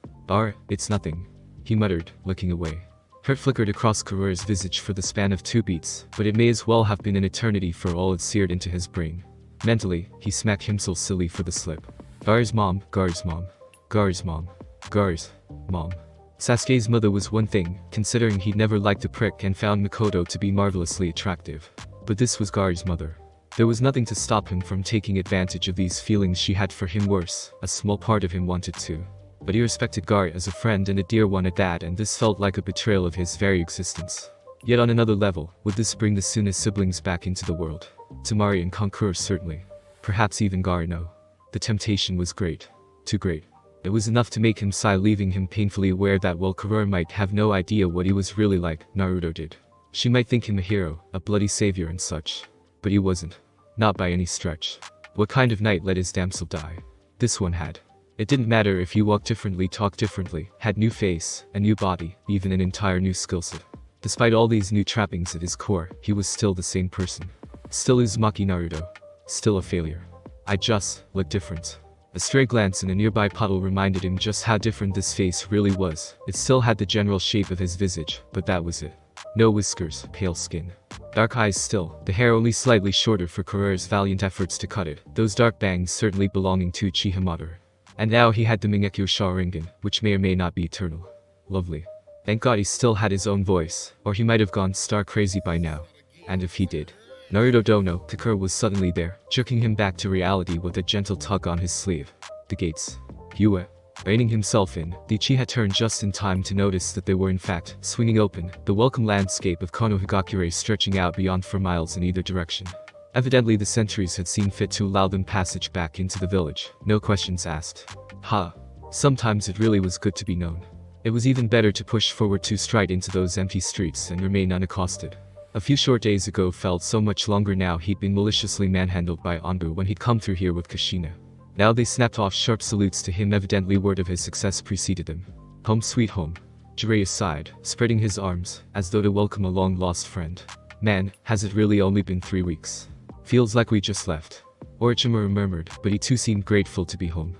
It's nothing. He muttered, looking away. Hurt flickered across Karura's visage for the span of 2 beats, but it may as well have been an eternity for all it seared into his brain. Mentally, he smacked himself silly for the slip. Gar's mom, Gar's mom. Gar's mom. Gar's mom. Sasuke's mother was one thing, considering he'd never liked the prick and found Mikoto to be marvelously attractive. But this was Gar's mother. There was nothing to stop him from taking advantage of these feelings she had for him. Worse, a small part of him wanted to. But he respected Gar as a friend and a dear one at that, and this felt like a betrayal of his very existence. Yet on another level, would this bring the Suna siblings back into the world? Temari and Kankuro certainly. Perhaps even Gar, no. The temptation was great. Too great. It was enough to make him sigh, leaving him painfully aware that while Kurara might have no idea what he was really like, Naruto did. She might think him a hero, a bloody savior and such. But he wasn't. Not by any stretch. What kind of knight let his damsel die? This one had. It didn't matter if he walked differently, talked differently, had new face, a new body, even an entire new skillset. Despite all these new trappings at his core, he was still the same person. Still Uzumaki Naruto. Still a failure. I just looked different. A stray glance in a nearby puddle reminded him just how different this face really was. It still had the general shape of his visage, but that was it. No whiskers, pale skin. Dark eyes still, the hair only slightly shorter for Kurara's valiant efforts to cut it, those dark bangs certainly belonging to Uchiha Madara. And now he had the Mingekyo Sharingan, which may or may not be eternal. Lovely. Thank God he still had his own voice, or he might have gone star crazy by now. And if he did. Naruto Dono, Kakura was suddenly there, jerking him back to reality with a gentle tug on his sleeve. The gates. Yue. Reining himself in, the Uchiha turned just in time to notice that they were in fact swinging open, the welcome landscape of Konohagakure stretching out beyond for miles in either direction. Evidently the sentries had seen fit to allow them passage back into the village, no questions asked. Sometimes it really was good to be known. It was even better to push forward to stride into those empty streets and remain unaccosted. A few short days ago felt so much longer now he'd been maliciously manhandled by Anbu when he'd come through here with Kushina. Now they snapped off sharp salutes to him, evidently word of his success preceded them. Home sweet home. Jiraiya sighed, spreading his arms, as though to welcome a long-lost friend. Man, has it really only been 3 weeks? Feels like we just left. Orochimaru murmured, but he too seemed grateful to be home.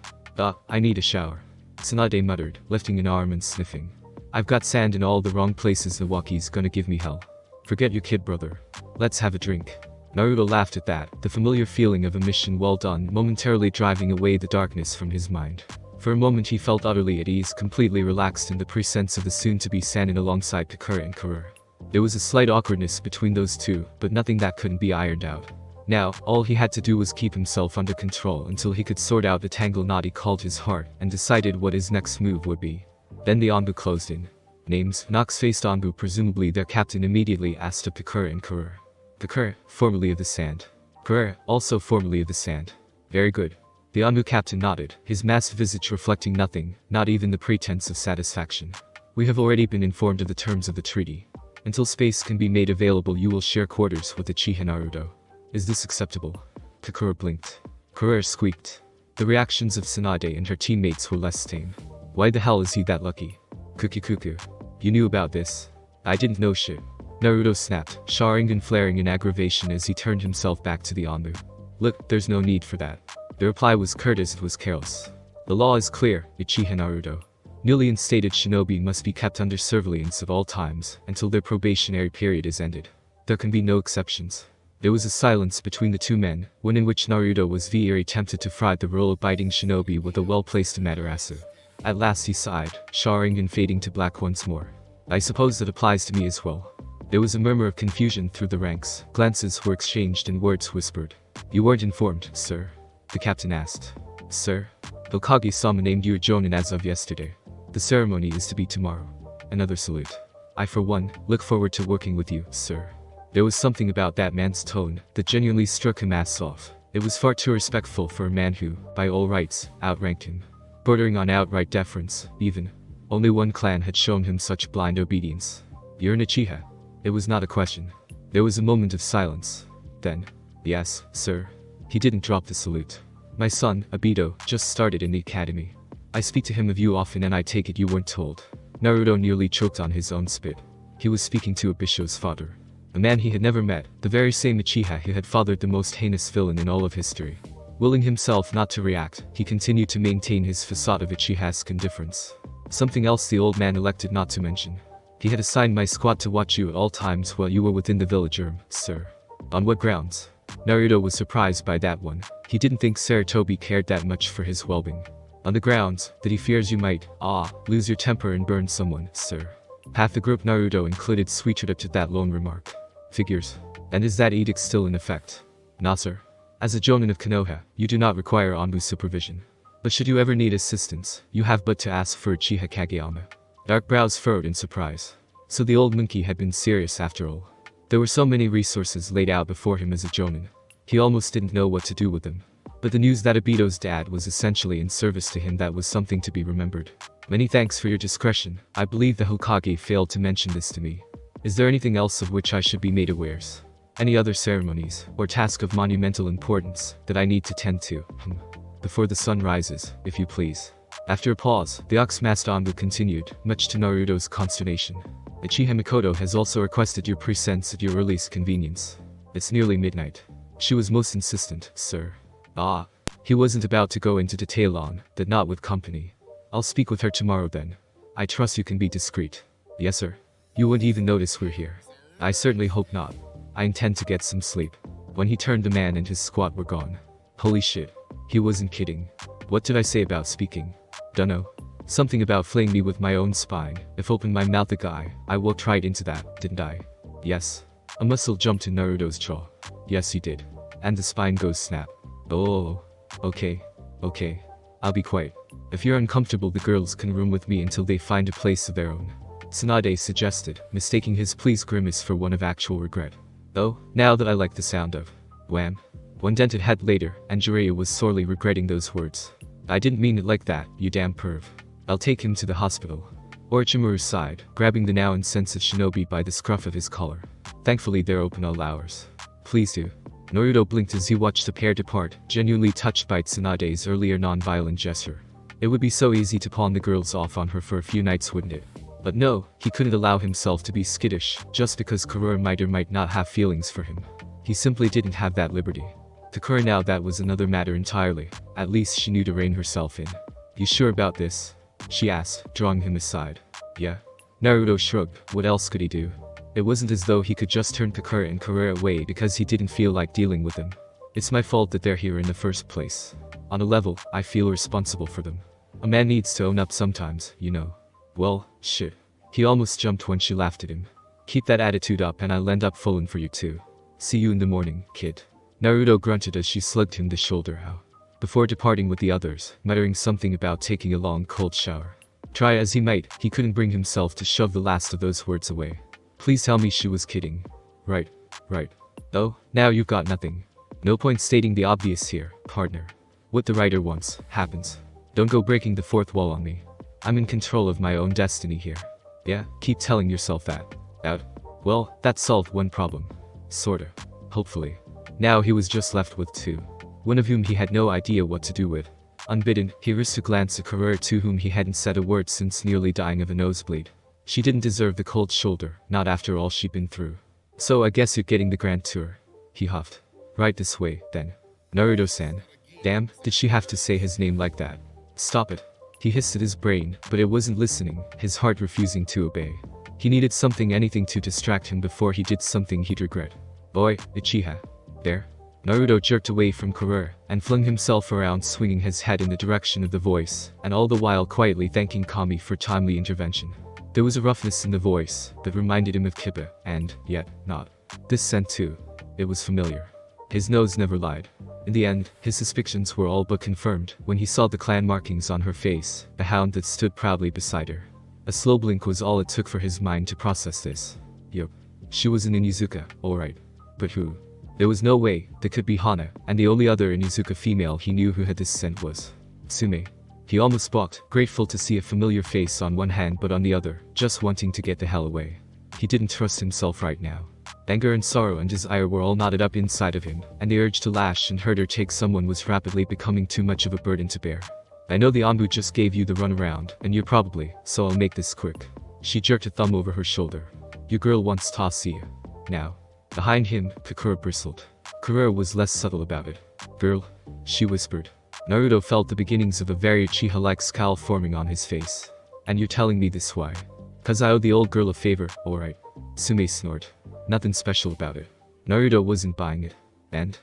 I need a shower. Tsunade muttered, lifting an arm and sniffing. I've got sand in all the wrong places, Nawaki's gonna give me hell. Forget your kid, brother. Let's have a drink. Naruto laughed at that, the familiar feeling of a mission well done momentarily driving away the darkness from his mind. For a moment he felt utterly at ease, completely relaxed in the presence of the soon-to-be Sannin alongside Kakura and Kurara. There was a slight awkwardness between those two, but nothing that couldn't be ironed out. Now, all he had to do was keep himself under control until he could sort out the tangled knot he called his heart and decided what his next move would be. Then the Anbu closed in. Names. Nox-faced Anbu, presumably their captain, immediately asked of Kakura and Kurara. Kakura, formerly of the sand. Kurara, also formerly of the sand. Very good. The Anbu captain nodded, his masked visage reflecting nothing, not even the pretense of satisfaction. We have already been informed of the terms of the treaty. Until space can be made available, you will share quarters with Uchiha Naruto. Is this acceptable? Kakura blinked. Kurara squeaked. The reactions of Tsunade and her teammates were less tame. Why the hell is he that lucky? Kuku. You knew about this? I didn't know shit. Naruto snapped, Sharingan flaring in aggravation as he turned himself back to the Anbu. Look, there's no need for that. The reply was curt as it was careless. The law is clear, Uchiha Naruto. Newly instated shinobi must be kept under surveillance at all times, until their probationary period is ended. There can be no exceptions. There was a silence between the two men, one in which Naruto was very tempted to fry the rule-abiding shinobi with a well-placed Amaterasu. At last he sighed, Sharingan fading to black once more. I suppose that applies to me as well. There was a murmur of confusion through the ranks, glances were exchanged and words whispered. You weren't informed, sir? The captain asked. Sir? Hokage-sama named you a jonin as of yesterday. The ceremony is to be tomorrow. Another salute. I for one, look forward to working with you, sir. There was something about that man's tone that genuinely struck him ass off. It was far too respectful for a man who, by all rights, outranked him. Bordering on outright deference, even. Only one clan had shown him such blind obedience. You're an Uchiha. It was not a question. There was a moment of silence. Then, yes, sir. He didn't drop the salute. My son, Obito, just started in the academy. I speak to him of you often and I take it you weren't told. Naruto nearly choked on his own spit. He was speaking to Obisho's father. A man he had never met, the very same Uchiha who had fathered the most heinous villain in all of history. Willing himself not to react, he continued to maintain his facade of Uchiha-esque indifference. Something else the old man elected not to mention. He had assigned my squad to watch you at all times while you were within the village, sir. On what grounds? Naruto was surprised by that one. He didn't think Sarutobi cared that much for his well-being. On the grounds that he fears you might, lose your temper and burn someone, sir. Half the group Naruto included sweetered up to that lone remark. Figures. And is that edict still in effect? Nah, sir. As a jonin of Konoha, you do not require Anbu's supervision. But should you ever need assistance, you have but to ask for Uchiha Kageyama. Dark brows furrowed in surprise. So the old monkey had been serious after all. There were so many resources laid out before him as a jonin. He almost didn't know what to do with them. But the news that Obito's dad was essentially in service to him, that was something to be remembered. Many thanks for your discretion. I believe the Hokage failed to mention this to me. Is there anything else of which I should be made aware? Any other ceremonies, or task of monumental importance, that I need to tend to? Before the sun rises, if you please. After a pause, the ox-masked Anbu continued, much to Naruto's consternation. Uchiha Mikoto has also requested your presence at your earliest convenience. It's nearly midnight. She was most insistent, sir. Ah. He wasn't about to go into detail on that, not with company. I'll speak with her tomorrow then. I trust you can be discreet. Yes sir. You wouldn't even notice we're here. I certainly hope not. I intend to get some sleep. When he turned, the man and his squad were gone. Holy shit. He wasn't kidding. What did I say about speaking? Dunno. Something about flaying me with my own spine. If open my mouth a guy, I walked right into that, didn't I? Yes. A muscle jumped in Naruto's jaw. Yes you did. And the spine goes snap. Oh. Okay. Okay. I'll be quiet. If you're uncomfortable, the girls can room with me until they find a place of their own. Tsunade suggested, mistaking his pleased grimace for one of actual regret. Oh, now that I like the sound of. Wham. 1 dented head later, and Jiraiya was sorely regretting those words. I didn't mean it like that, you damn perv. I'll take him to the hospital. Orochimaru sighed, grabbing the now incensed shinobi by the scruff of his collar. Thankfully they're open all hours. Please do. Naruto blinked as he watched the pair depart, genuinely touched by Tsunade's earlier non-violent gesture. It would be so easy to pawn the girls off on her for a few nights, wouldn't it? But no, he couldn't allow himself to be skittish, just because Kurura might or might not have feelings for him. He simply didn't have that liberty. To Kurura now that was another matter entirely. At least she knew to rein herself in. You sure about this? She asked, drawing him aside. Yeah. Naruto shrugged. What else could he do? It wasn't as though he could just turn Kakura and Kurura away because he didn't feel like dealing with them. It's my fault that they're here in the first place. On a level, I feel responsible for them. A man needs to own up sometimes, you know. Well, shit. He almost jumped when she laughed at him. Keep that attitude up and I'll end up falling for you too. See you in the morning, kid. Naruto grunted as she slugged him the shoulder out. Before departing with the others, muttering something about taking a long cold shower. Try as he might, he couldn't bring himself to shove the last of those words away. Please tell me she was kidding. Right. Oh, now you've got nothing. No point stating the obvious here, partner. What the writer wants, happens. Don't go breaking the fourth wall on me. I'm in control of my own destiny here. Yeah, keep telling yourself that. Out. Well, that solved one problem. Sorta. Hopefully. Now he was just left with 2. One of whom he had no idea what to do with. Unbidden, he risked a glance at Kurura, to whom he hadn't said a word since nearly dying of a nosebleed. She didn't deserve the cold shoulder, not after all she'd been through. So I guess you're getting the grand tour. He huffed. Right this way, then. Naruto-san. Damn, did she have to say his name like that? Stop it. He hissed at his brain, but it wasn't listening, his heart refusing to obey. He needed something, anything to distract him before he did something he'd regret. Boy, Uchiha. There. Naruto jerked away from Kurura, and flung himself around, swinging his head in the direction of the voice, and all the while quietly thanking Kami for timely intervention. There was a roughness in the voice that reminded him of Kiba, and, yet, not. This scent too. It was familiar. His nose never lied. In the end, his suspicions were all but confirmed when he saw the clan markings on her face, the hound that stood proudly beside her. A slow blink was all it took for his mind to process this. Yup. She was an Inuzuka, alright. But who? There was no way that could be Hana, and the only other Inuzuka female he knew who had this scent was Tsume. He almost balked, grateful to see a familiar face on one hand but on the other, just wanting to get the hell away. He didn't trust himself right now. Anger and sorrow and desire were all knotted up inside of him, and the urge to lash and hurt or take someone was rapidly becoming too much of a burden to bear. I know the Anbu just gave you the runaround, and you're probably, so I'll make this quick. She jerked a thumb over her shoulder. Your girl wants to see you. Now. Behind him, Kakura bristled. Kurura was less subtle about it. Girl? She whispered. Naruto felt the beginnings of a very Uchiha-like scowl forming on his face. And you're telling me this why? Cause I owe the old girl a favor, alright. Tsume snored. Nothing special about it. Naruto wasn't buying it. And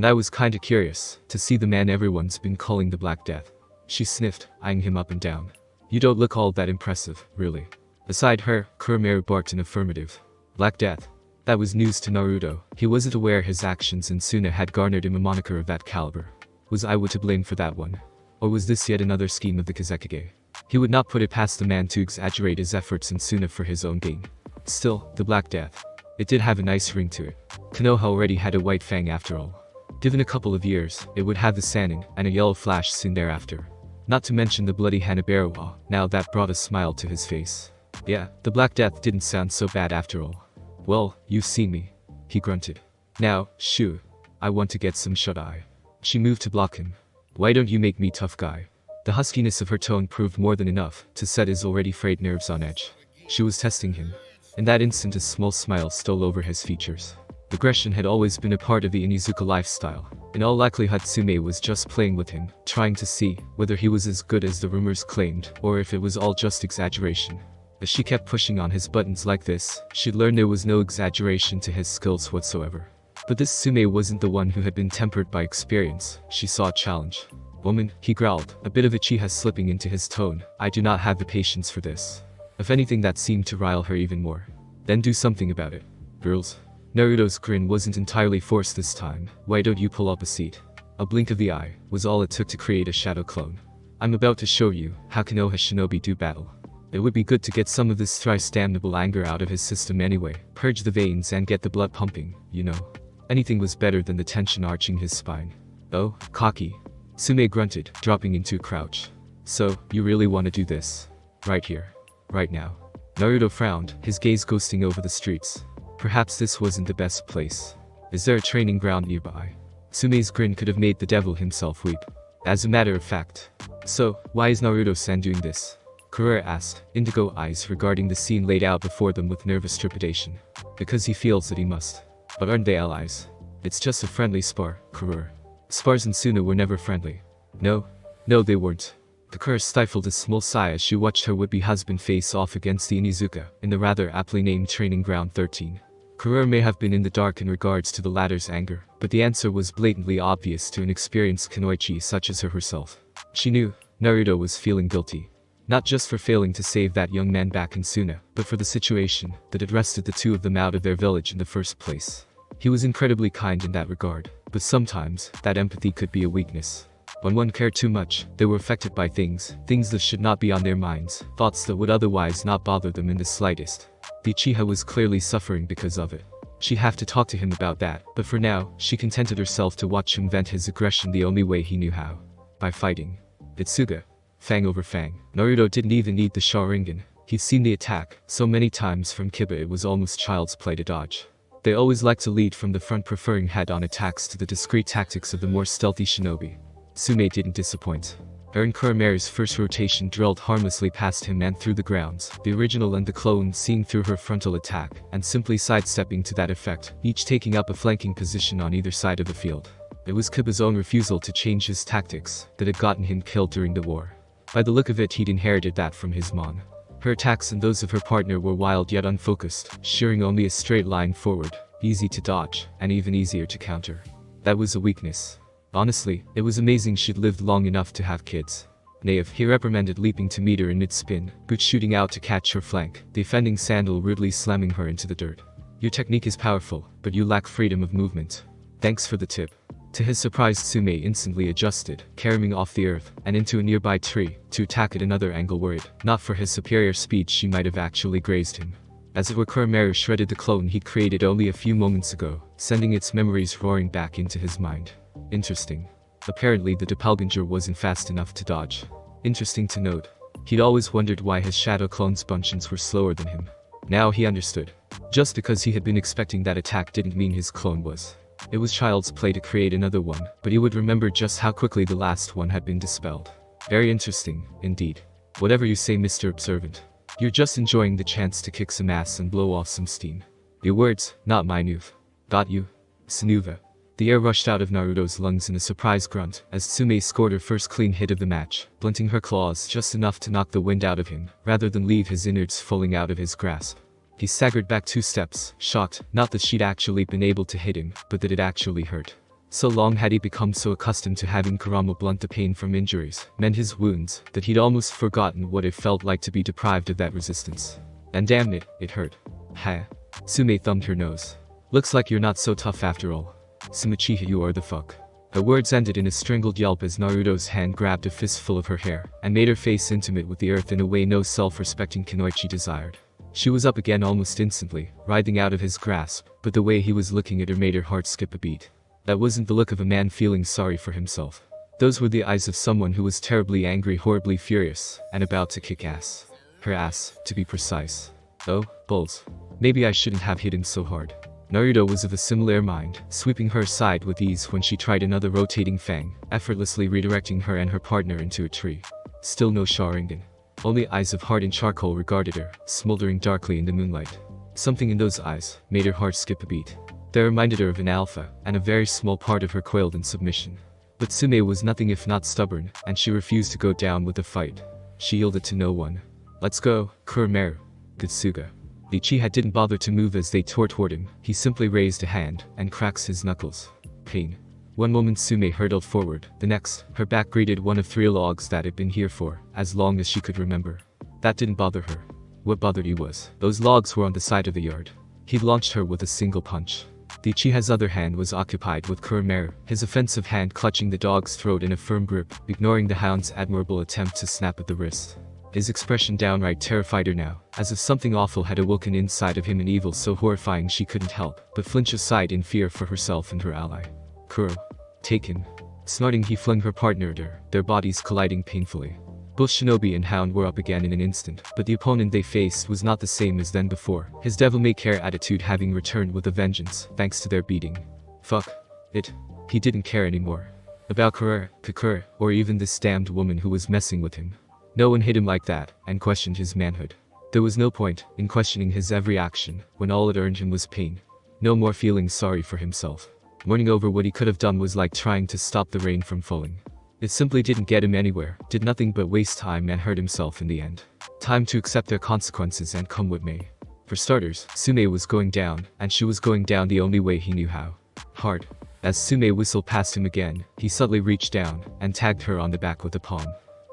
I was kinda curious to see the man everyone's been calling the Black Death. She sniffed, eyeing him up and down. You don't look all that impressive, really. Beside her, Kuramaru barked an affirmative. Black Death. That was news to Naruto. He wasn't aware his actions in Suna had garnered him a moniker of that caliber. Was Iwa to blame for that one? Or was this yet another scheme of the Kazekage? He would not put it past the man to exaggerate his efforts in Suna for his own gain. Still, the Black Death. It did have a nice ring to it. Konoha already had a white fang after all. Given a couple of years, it would have the Sannin, and a yellow flash soon thereafter. Not to mention the bloody Hanabarawa, now that brought a smile to his face. Yeah, the Black Death didn't sound so bad after all. Well, you've seen me. He grunted. Now, shoo. I want to get some shut-eye. She moved to block him. Why don't you make me tough guy? The huskiness of her tone proved more than enough to set his already frayed nerves on edge. She was testing him. In that instant a small smile stole over his features. Aggression had always been a part of the Onizuka lifestyle. In all likelihood Tsume was just playing with him, trying to see whether he was as good as the rumors claimed, or if it was all just exaggeration. As she kept pushing on his buttons like this, she'd learned there was no exaggeration to his skills whatsoever. But this Tsume wasn't the one who had been tempered by experience. She saw a challenge. Woman, he growled, a bit of Uchiha slipping into his tone. I do not have the patience for this. If anything, that seemed to rile her even more. Then do something about it. Girls. Naruto's grin wasn't entirely forced this time. Why don't you pull up a seat? A blink of the eye was all it took to create a shadow clone. I'm about to show you how Konoha shinobi do battle. It would be good to get some of this thrice damnable anger out of his system anyway. Purge the veins and get the blood pumping, you know. Anything was better than the tension arching his spine. Oh, cocky. Tsume grunted, dropping into a crouch. So, you really want to do this? Right here. Right now. Naruto frowned, his gaze ghosting over the streets. Perhaps this wasn't the best place. Is there a training ground nearby? Tsume's grin could have made the devil himself weep. As a matter of fact. So, why is Naruto-san doing this? Kurura asked, indigo eyes regarding the scene laid out before them with nervous trepidation. Because he feels that he must. But aren't they allies? It's just a friendly spar, Kurura. Spars in Suna were never friendly. No, they weren't. Kakura stifled a small sigh as she watched her would-be husband face off against the Onizuka in the rather aptly named Training Ground 13. Kurura may have been in the dark in regards to the latter's anger, but the answer was blatantly obvious to an experienced kunoichi such as her herself. She knew Naruto was feeling guilty. Not just for failing to save that young man back in Suna, but for the situation that had wrested the two of them out of their village in the first place. He was incredibly kind in that regard, but sometimes that empathy could be a weakness. When one cared too much, they were affected by things that should not be on their minds, thoughts that would otherwise not bother them in the slightest. The Uchiha was clearly suffering because of it. She'd have to talk to him about that, but for now, she contented herself to watch him vent his aggression the only way he knew how. By fighting. Itsuga. Fang over fang. Naruto didn't even need the Sharingan. He'd seen the attack so many times from Kiba it was almost child's play to dodge. They always liked to lead from the front, preferring head-on attacks to the discreet tactics of the more stealthy shinobi. Tsume didn't disappoint. Eren Kuramaru's first rotation drilled harmlessly past him and through the grounds, the original and the clone seeing through her frontal attack, and simply sidestepping to that effect, each taking up a flanking position on either side of the field. It was Kiba's own refusal to change his tactics that had gotten him killed during the war. By the look of it, he'd inherited that from his mom. Her attacks and those of her partner were wild yet unfocused, shearing only a straight line forward, easy to dodge, and even easier to counter. That was a weakness. Honestly, it was amazing she'd lived long enough to have kids. Knave, he reprimanded, leaping to meet her in mid-spin, boot shooting out to catch her flank, the offending sandal rudely slamming her into the dirt. Your technique is powerful, but you lack freedom of movement. Thanks for the tip. To his surprise, Tsume instantly adjusted, carrying off the earth, and into a nearby tree, to attack at another angle where it, not for his superior speed, she might have actually grazed him. As it were, Kuramaru shredded the clone he'd created only a few moments ago, sending its memories roaring back into his mind. Interesting. Apparently the doppelganger wasn't fast enough to dodge. Interesting to note. He'd always wondered why his shadow clone's functions were slower than him. Now he understood. Just because he had been expecting that attack didn't mean his clone was. It was child's play to create another one, but he would remember just how quickly the last one had been dispelled. Very interesting, indeed. Whatever you say, Mr. Observant. You're just enjoying the chance to kick some ass and blow off some steam. Your words, not mine. You've got you. Sinuva. The air rushed out of Naruto's lungs in a surprise grunt, as Tsume scored her first clean hit of the match, blunting her claws just enough to knock the wind out of him, rather than leave his innards falling out of his grasp. He staggered back 2 steps, shocked, not that she'd actually been able to hit him, but that it actually hurt. So long had he become so accustomed to having Kurama blunt the pain from injuries, mend his wounds, that he'd almost forgotten what it felt like to be deprived of that resistance. And damn it, it hurt. Ha. Tsume thumbed her nose. Looks like you're not so tough after all. Sumichiha, you are the fuck. Her words ended in a strangled yelp as Naruto's hand grabbed a fistful of her hair, and made her face intimate with the earth in a way no self-respecting kunoichi desired. She was up again almost instantly, writhing out of his grasp, but the way he was looking at her made her heart skip a beat. That wasn't the look of a man feeling sorry for himself. Those were the eyes of someone who was terribly angry, horribly furious, and about to kick ass. Her ass, to be precise. Oh, balls. Maybe I shouldn't have hit him so hard. Naruto was of a similar mind, sweeping her aside with ease when she tried another rotating fang, effortlessly redirecting her and her partner into a tree. Still no Sharingan. Only eyes of hardened charcoal regarded her, smoldering darkly in the moonlight. Something in those eyes made her heart skip a beat. They reminded her of an alpha, and a very small part of her quailed in submission. But Tsume was nothing if not stubborn, and she refused to go down with the fight. She yielded to no one. Let's go, Kuromeru. Gutsuga. Ichiha didn't bother to move as they tore toward him. He simply raised a hand and cracks his knuckles. Pain. One moment Tsume hurtled forward, the next, her back greeted one of 3 logs that had been here for as long as she could remember. That didn't bother her. What bothered you was, those logs were on the side of the yard. He'd launched her with a single punch. The Uchiha's other hand was occupied with Kuromeru, his offensive hand clutching the dog's throat in a firm grip, ignoring the hound's admirable attempt to snap at the wrist. His expression downright terrified her now, as if something awful had awoken inside of him, an evil so horrifying she couldn't help but flinch aside in fear for herself and her ally. Kuro. Take him. Snorting, he flung her partner at her, their bodies colliding painfully. Both Shinobi and Hound were up again in an instant, but the opponent they faced was not the same as then before, his devil-may-care attitude having returned with a vengeance, thanks to their beating. Fuck it. He didn't care anymore. About Kakura, or even this damned woman who was messing with him. No one hit him like that, and questioned his manhood. There was no point in questioning his every action, when all it earned him was pain. No more feeling sorry for himself. Mourning over what he could have done was like trying to stop the rain from falling. It simply didn't get him anywhere, did nothing but waste time and hurt himself in the end. Time to accept their consequences and come what may. For starters, Tsume was going down, and she was going down the only way he knew how. Hard. As Tsume whistled past him again, he subtly reached down, and tagged her on the back with a palm.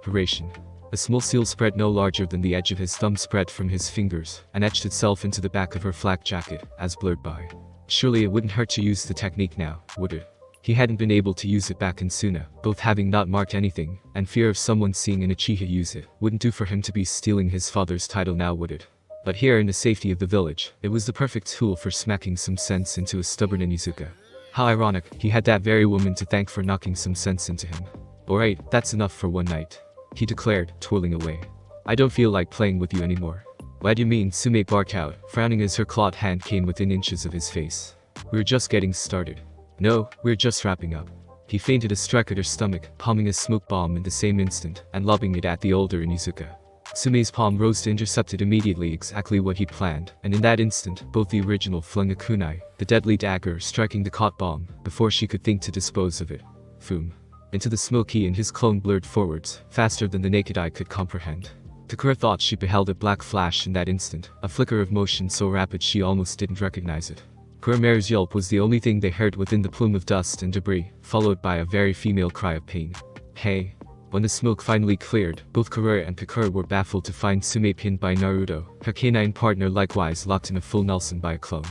Duration. A small seal spread no larger than the edge of his thumb spread from his fingers, and etched itself into the back of her flak jacket, as blurred by. Surely it wouldn't hurt to use the technique now, would it? He hadn't been able to use it back in Suna, both having not marked anything, and fear of someone seeing an Uchiha use it wouldn't do for him to be stealing his father's title now, would it? But here in the safety of the village, it was the perfect tool for smacking some sense into a stubborn Onizuka. How ironic, he had that very woman to thank for knocking some sense into him. Alright, that's enough for one night, he declared, twirling away. I don't feel like playing with you anymore. What do you mean? Tsume barked out, frowning as her clawed hand came within inches of his face. We're just getting started. No, we're just wrapping up. He feinted a strike at her stomach, palming a smoke bomb in the same instant, and lobbing it at the older Onizuka. Tsume's palm rose to intercept it immediately, exactly what he'd planned, and in that instant, both the original flung a kunai, the deadly dagger striking the caught bomb, before she could think to dispose of it. Foom. Into the smoke he and his clone blurred forwards, faster than the naked eye could comprehend. Kakura thought she beheld a black flash in that instant, a flicker of motion so rapid she almost didn't recognize it. Kuromeru's yelp was the only thing they heard within the plume of dust and debris, followed by a very female cry of pain. Hey. When the smoke finally cleared, both Karura and Kakura were baffled to find Tsume pinned by Naruto, her canine partner likewise locked in a full Nelson by a clone.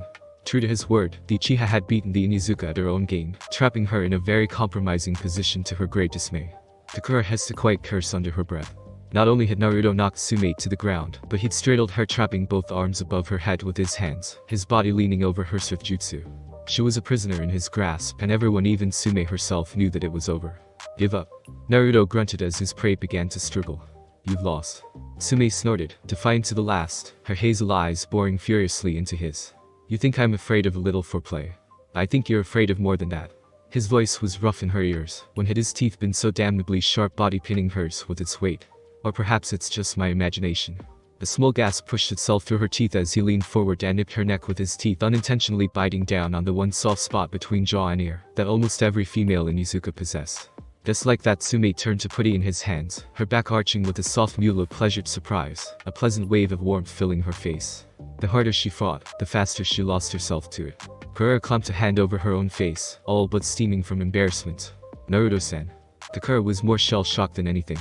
True to his word, the Uchiha had beaten the Onizuka at her own game, trapping her in a very compromising position to her great dismay. Kakura has to quite curse under her breath. Not only had Naruto knocked Tsume to the ground, but he'd straddled her, trapping both arms above her head with his hands, his body leaning over her surf jutsu. She was a prisoner in his grasp, and everyone, even Tsume herself, knew that it was over. Give up. Naruto grunted as his prey began to struggle. You've lost. Tsume snorted, defiant to the last, her hazel eyes boring furiously into his. You think I'm afraid of a little foreplay? I think you're afraid of more than that. His voice was rough in her ears, when had his teeth been so damnably sharp, body pinning hers with its weight. Or perhaps it's just my imagination. A small gasp pushed itself through her teeth as he leaned forward and nipped her neck with his teeth, unintentionally biting down on the one soft spot between jaw and ear that almost every female in Onizuka possessed. Just like that, Tsume turned to put it in his hands, her back arching with a soft mew of pleasured surprise, a pleasant wave of warmth filling her face. The harder she fought, the faster she lost herself to it. Kakura clamped a hand over her own face, all but steaming from embarrassment. Naruto-san. Kakura was more shell-shocked than anything.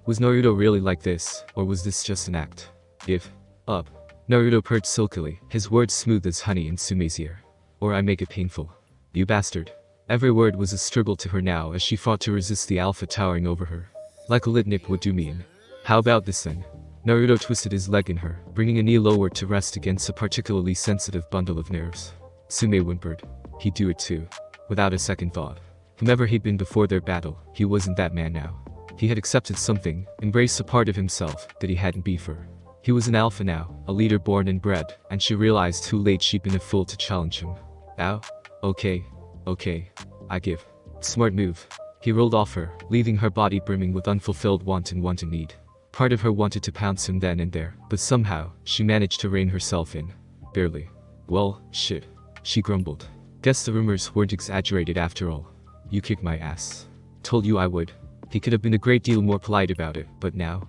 Was Naruto really like this, or was this just an act? Give up. Naruto purred silkily, his words smooth as honey in Tsume's ear. Or I make it painful. You bastard. Every word was a struggle to her now as she fought to resist the alpha towering over her. Like a lit nip would do me in. How about this then? Naruto twisted his leg in her, bringing a knee lower to rest against a particularly sensitive bundle of nerves. Tsume whimpered. He'd do it too. without a second thought. Whomever he'd been before their battle, he wasn't that man now. He had accepted something, embraced a part of himself that he hadn't before. He was an alpha now, a leader born and bred, and she realized too late she'd been a fool to challenge him. Ow? Okay. I give. Smart move. He rolled off her, leaving her body brimming with unfulfilled want and wanted need. Part of her wanted to pounce him then and there, but somehow, she managed to rein herself in. Barely. Well, shit. She grumbled. Guess the rumors weren't exaggerated after all. You kicked my ass. Told you I would. He could have been a great deal more polite about it, but now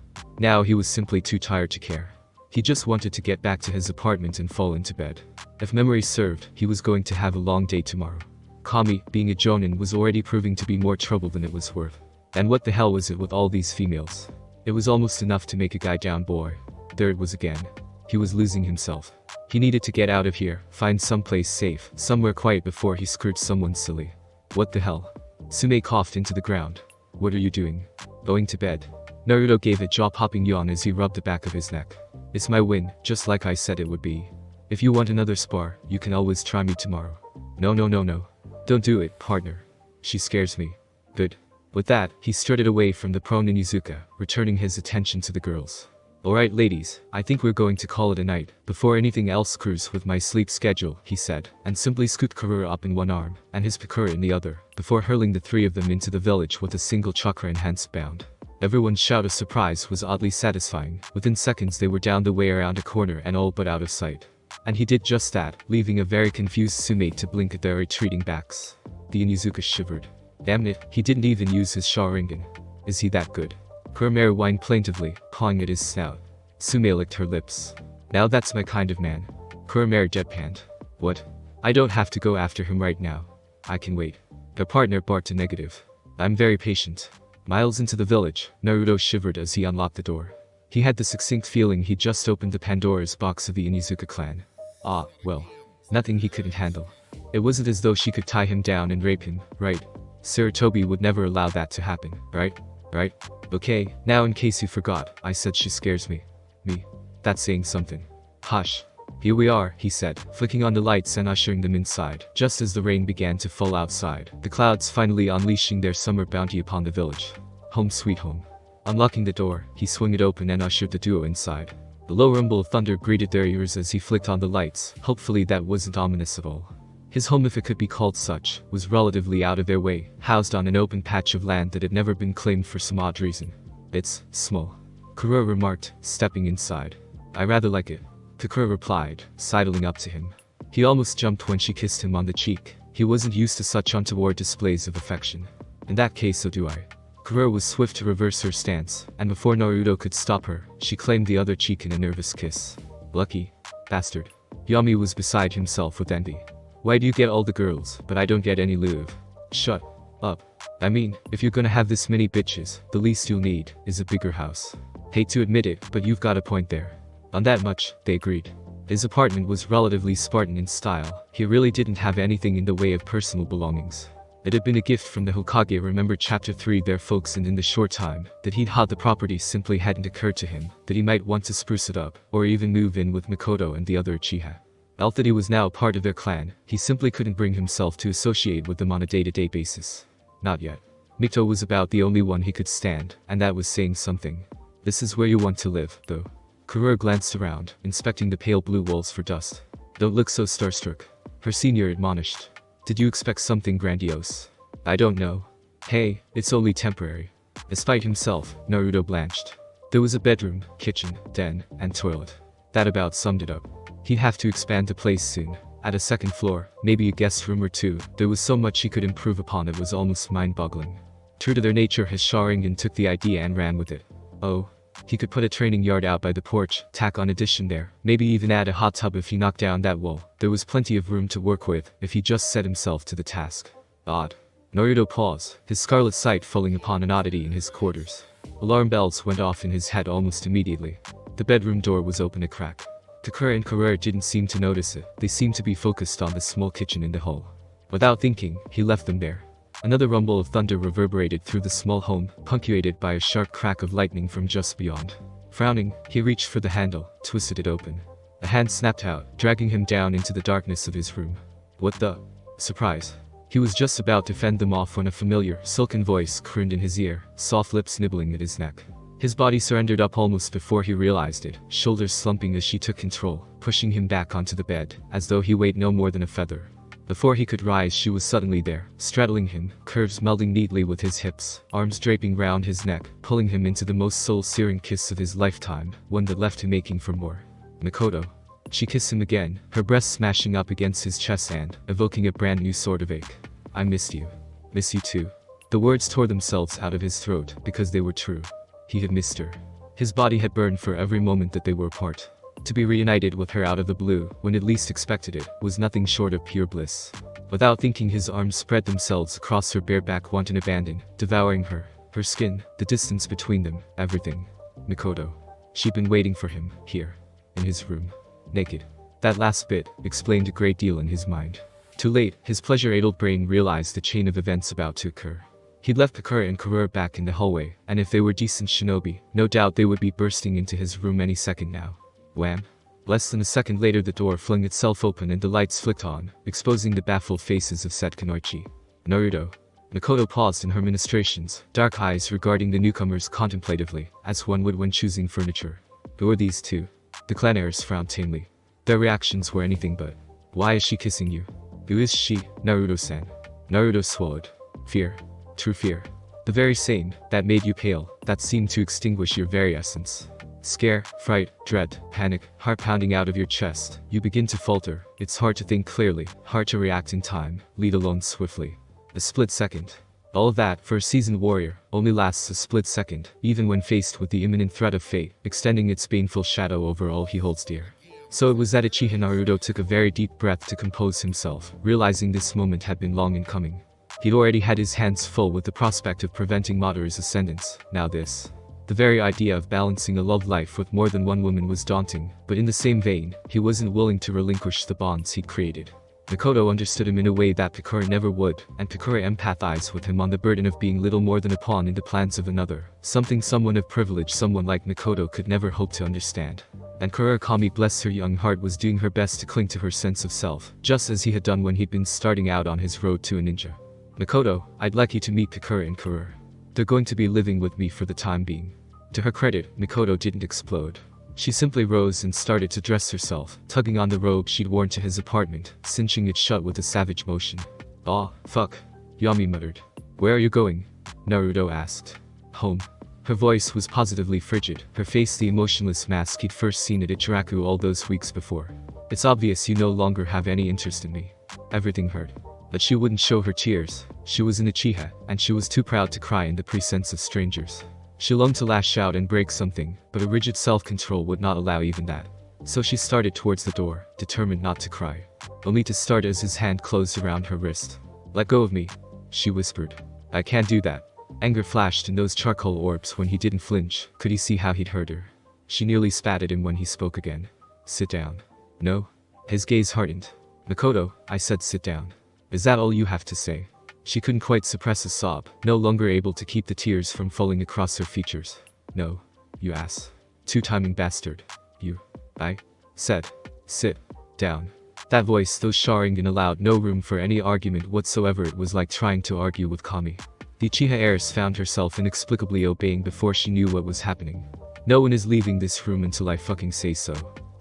he was simply too tired to care. He just wanted to get back to his apartment and fall into bed. If memory served, he was going to have a long day tomorrow. Kami, being a jonin, was already proving to be more trouble than it was worth. And what the hell was it with all these females? It was almost enough to make a guy down boy. There it was again. He was losing himself. He needed to get out of here, find someplace safe, somewhere quiet before he screwed someone silly. What the hell? Sume coughed into the ground. What are you doing? Going to bed. Naruto gave a jaw-popping yawn as he rubbed the back of his neck. It's my win, just like I said it would be. If you want another spar, you can always try me tomorrow. No. Don't do it, partner. She scares me. Good. With that, he strutted away from the prone Inuzuka, returning his attention to the girls. Alright ladies, I think we're going to call it a night, before anything else screws with my sleep schedule, he said, and simply scooped Karura up in one arm, and his Pakura in the other, before hurling the three of them into the village with a single chakra-enhanced bound. Everyone's shout of surprise was oddly satisfying. Within seconds they were down the way around a corner and all but out of sight. And he did just that, leaving a very confused Sume to blink at their retreating backs. The Inuzuka shivered. Damn it, he didn't even use his Sharingan. Is he that good? Kuramaru whined plaintively, pawing at his snout. Sume licked her lips. Now that's my kind of man. Kuramaru deadpanned. What? I don't have to go after him right now. I can wait. Their partner barked a negative. I'm very patient. Miles into the village, Naruto shivered as he unlocked the door. He had the succinct feeling he'd just opened the Pandora's box of the Inuzuka clan. Ah, well. Nothing he couldn't handle. It wasn't as though she could tie him down and rape him, right? Sarutobi would never allow that to happen, right? Right? Okay, now in case you forgot, I said she scares me. Me? That's saying something. Hush. Here we are, he said, flicking on the lights and ushering them inside, just as the rain began to fall outside, the clouds finally unleashing their summer bounty upon the village. Home sweet home. Unlocking the door, he swung it open and ushered the duo inside. The low rumble of thunder greeted their ears as he flicked on the lights, hopefully that wasn't ominous at all. His home, if it could be called such, was relatively out of their way, housed on an open patch of land that had never been claimed for some odd reason. It's small. Kurura remarked, stepping inside. I rather like it. Takura replied, sidling up to him. He almost jumped when she kissed him on the cheek. He wasn't used to such untoward displays of affection. In that case, so do I. Kurura was swift to reverse her stance, and before Naruto could stop her, she claimed the other cheek in a nervous kiss. Lucky bastard. Yami was beside himself with envy. Why do you get all the girls, but I don't get any love? Shut up. I mean, if you're gonna have this many bitches, the least you'll need is a bigger house. Hate to admit it, but you've got a point there. On that much, they agreed. His apartment was relatively Spartan in style. He really didn't have anything in the way of personal belongings. It had been a gift from the Hokage, remembered chapter 3 their folks, and in the short time that he'd had the property simply hadn't occurred to him that he might want to spruce it up, or even move in with Mikoto and the other Uchiha. Felt that he was now part of their clan, he simply couldn't bring himself to associate with them on a day-to-day basis. Not yet. Mikoto was about the only one he could stand, and that was saying something. This is where you want to live, though. Kurura glanced around, inspecting the pale blue walls for dust. Don't look so starstruck. Her senior admonished. Did you expect something grandiose? I don't know. Hey, it's only temporary. Despite himself, Naruto blanched. There was a bedroom, kitchen, den, and toilet. That about summed it up. He'd have to expand the place soon. At a second floor, maybe a guest room or two, there was so much he could improve upon it was almost mind-boggling. True to their nature, his Sharingan took the idea and ran with it. Oh. He could put a training yard out by the porch, tack on addition there, maybe even add a hot tub if he knocked down that wall. There was plenty of room to work with if he just set himself to the task. Odd. Naruto paused, his scarlet sight falling upon an oddity in his quarters. Alarm bells went off in his head almost immediately. The bedroom door was open a crack. Takura and Kurura didn't seem to notice it. They seemed to be focused on the small kitchen in the hall. Without thinking, he left them there. Another rumble of thunder reverberated through the small home, punctuated by a sharp crack of lightning from just beyond. Frowning, he reached for the handle, twisted it open. A hand snapped out, dragging him down into the darkness of his room. What the? Surprise. He was just about to fend them off when a familiar, silken voice crooned in his ear, soft lips nibbling at his neck. His body surrendered up almost before he realized it, shoulders slumping as she took control, pushing him back onto the bed, as though he weighed no more than a feather. Before he could rise, she was suddenly there, straddling him, curves melding neatly with his hips, arms draping round his neck, pulling him into the most soul-searing kiss of his lifetime, one that left him aching for more. Makoto. She kissed him again, her breasts smashing up against his chest and evoking a brand new sort of ache. I missed you. Miss you too. The words tore themselves out of his throat, because they were true. He had missed her. His body had burned for every moment that they were apart. To be reunited with her out of the blue, when it least expected it, was nothing short of pure bliss. Without thinking, his arms spread themselves across her bare back, wanton abandon, devouring her. Her skin, the distance between them, everything. Makoto. She'd been waiting for him, here. In his room. Naked. That last bit explained a great deal in his mind. Too late, his pleasure-addled brain realized the chain of events about to occur. He'd left Pakura and Karura back in the hallway, and if they were decent shinobi, no doubt they would be bursting into his room any second now. Wham! Less than a second later, the door flung itself open and the lights flicked on, exposing the baffled faces of Set Kunoichi. Naruto. Makoto paused in her ministrations, dark eyes regarding the newcomers contemplatively, as one would when choosing furniture. Who are these two? The clan heirs frowned tamely. Their reactions were anything but. Why is she kissing you? Who is she, Naruto-san? Naruto swallowed. Fear. True fear. The very same, that made you pale, that seemed to extinguish your very essence. Scare, fright, dread, panic, heart pounding out of your chest. You begin to falter. It's hard to think clearly, hard to react in time, let alone swiftly. A split second. All of that, for a seasoned warrior, only lasts a split second, even when faced with the imminent threat of fate, extending its baneful shadow over all he holds dear. So it was that Uchiha Naruto took a very deep breath to compose himself, realizing this moment had been long in coming. He'd already had his hands full with the prospect of preventing Madara's ascendance, now this. The very idea of balancing a love life with more than one woman was daunting, but in the same vein, he wasn't willing to relinquish the bonds he'd created. Makoto understood him in a way that Pakura never would, and Pakura empathized with him on the burden of being little more than a pawn in the plans of another, something someone of privilege, someone like Makoto, could never hope to understand. And Kurakami, bless her young heart, was doing her best to cling to her sense of self, just as he had done when he'd been starting out on his road to a ninja. Makoto, I'd like you to meet Pakura and Karura. They're going to be living with me for the time being. To her credit, Makoto didn't explode. She simply rose and started to dress herself, tugging on the robe she'd worn to his apartment, cinching it shut with a savage motion. "Aw, fuck," Yami muttered. "Where are you going?" Naruto asked. "Home." Her voice was positively frigid, her face the emotionless mask he'd first seen at Ichiraku all those weeks before. "It's obvious you no longer have any interest in me." Everything hurt. But she wouldn't show her tears. She was an Uchiha, and she was too proud to cry in the presence of strangers. She longed to lash out and break something, but a rigid self-control would not allow even that. So she started towards the door, determined not to cry. Only to start as his hand closed around her wrist. "Let go of me," she whispered. "I can't do that." Anger flashed in those charcoal orbs when he didn't flinch. Could he see how he'd hurt her? She nearly spat at him when he spoke again. "Sit down." "No." His gaze hardened. "Makoto, I said sit down. Is that all you have to say?" She couldn't quite suppress a sob, no longer able to keep the tears from falling across her features. "No. You ass. Two-timing bastard. You." "I said, sit down." That voice, though shouting, allowed no room for any argument whatsoever. It was like trying to argue with Kami. The Uchiha heiress found herself inexplicably obeying before she knew what was happening. "No one is leaving this room until I fucking say so."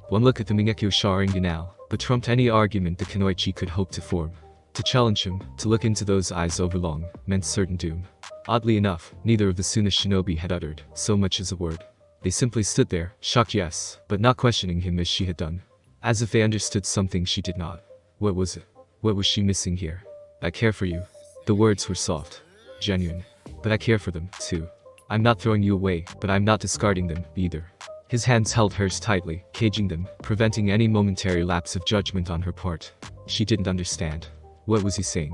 One look at the Mingekyo Sharingan but trumped any argument the Kunoichi could hope to form. To challenge him, to look into those eyes overlong, meant certain doom. Oddly enough, neither of the Suna shinobi had uttered so much as a word. They simply stood there, shocked yes, but not questioning him as she had done. As if they understood something she did not. What was it? What was she missing here? "I care for you." The words were soft. Genuine. "But I care for them, too. I'm not throwing you away, but I'm not discarding them, either." His hands held hers tightly, caging them, preventing any momentary lapse of judgment on her part. She didn't understand. What was he saying?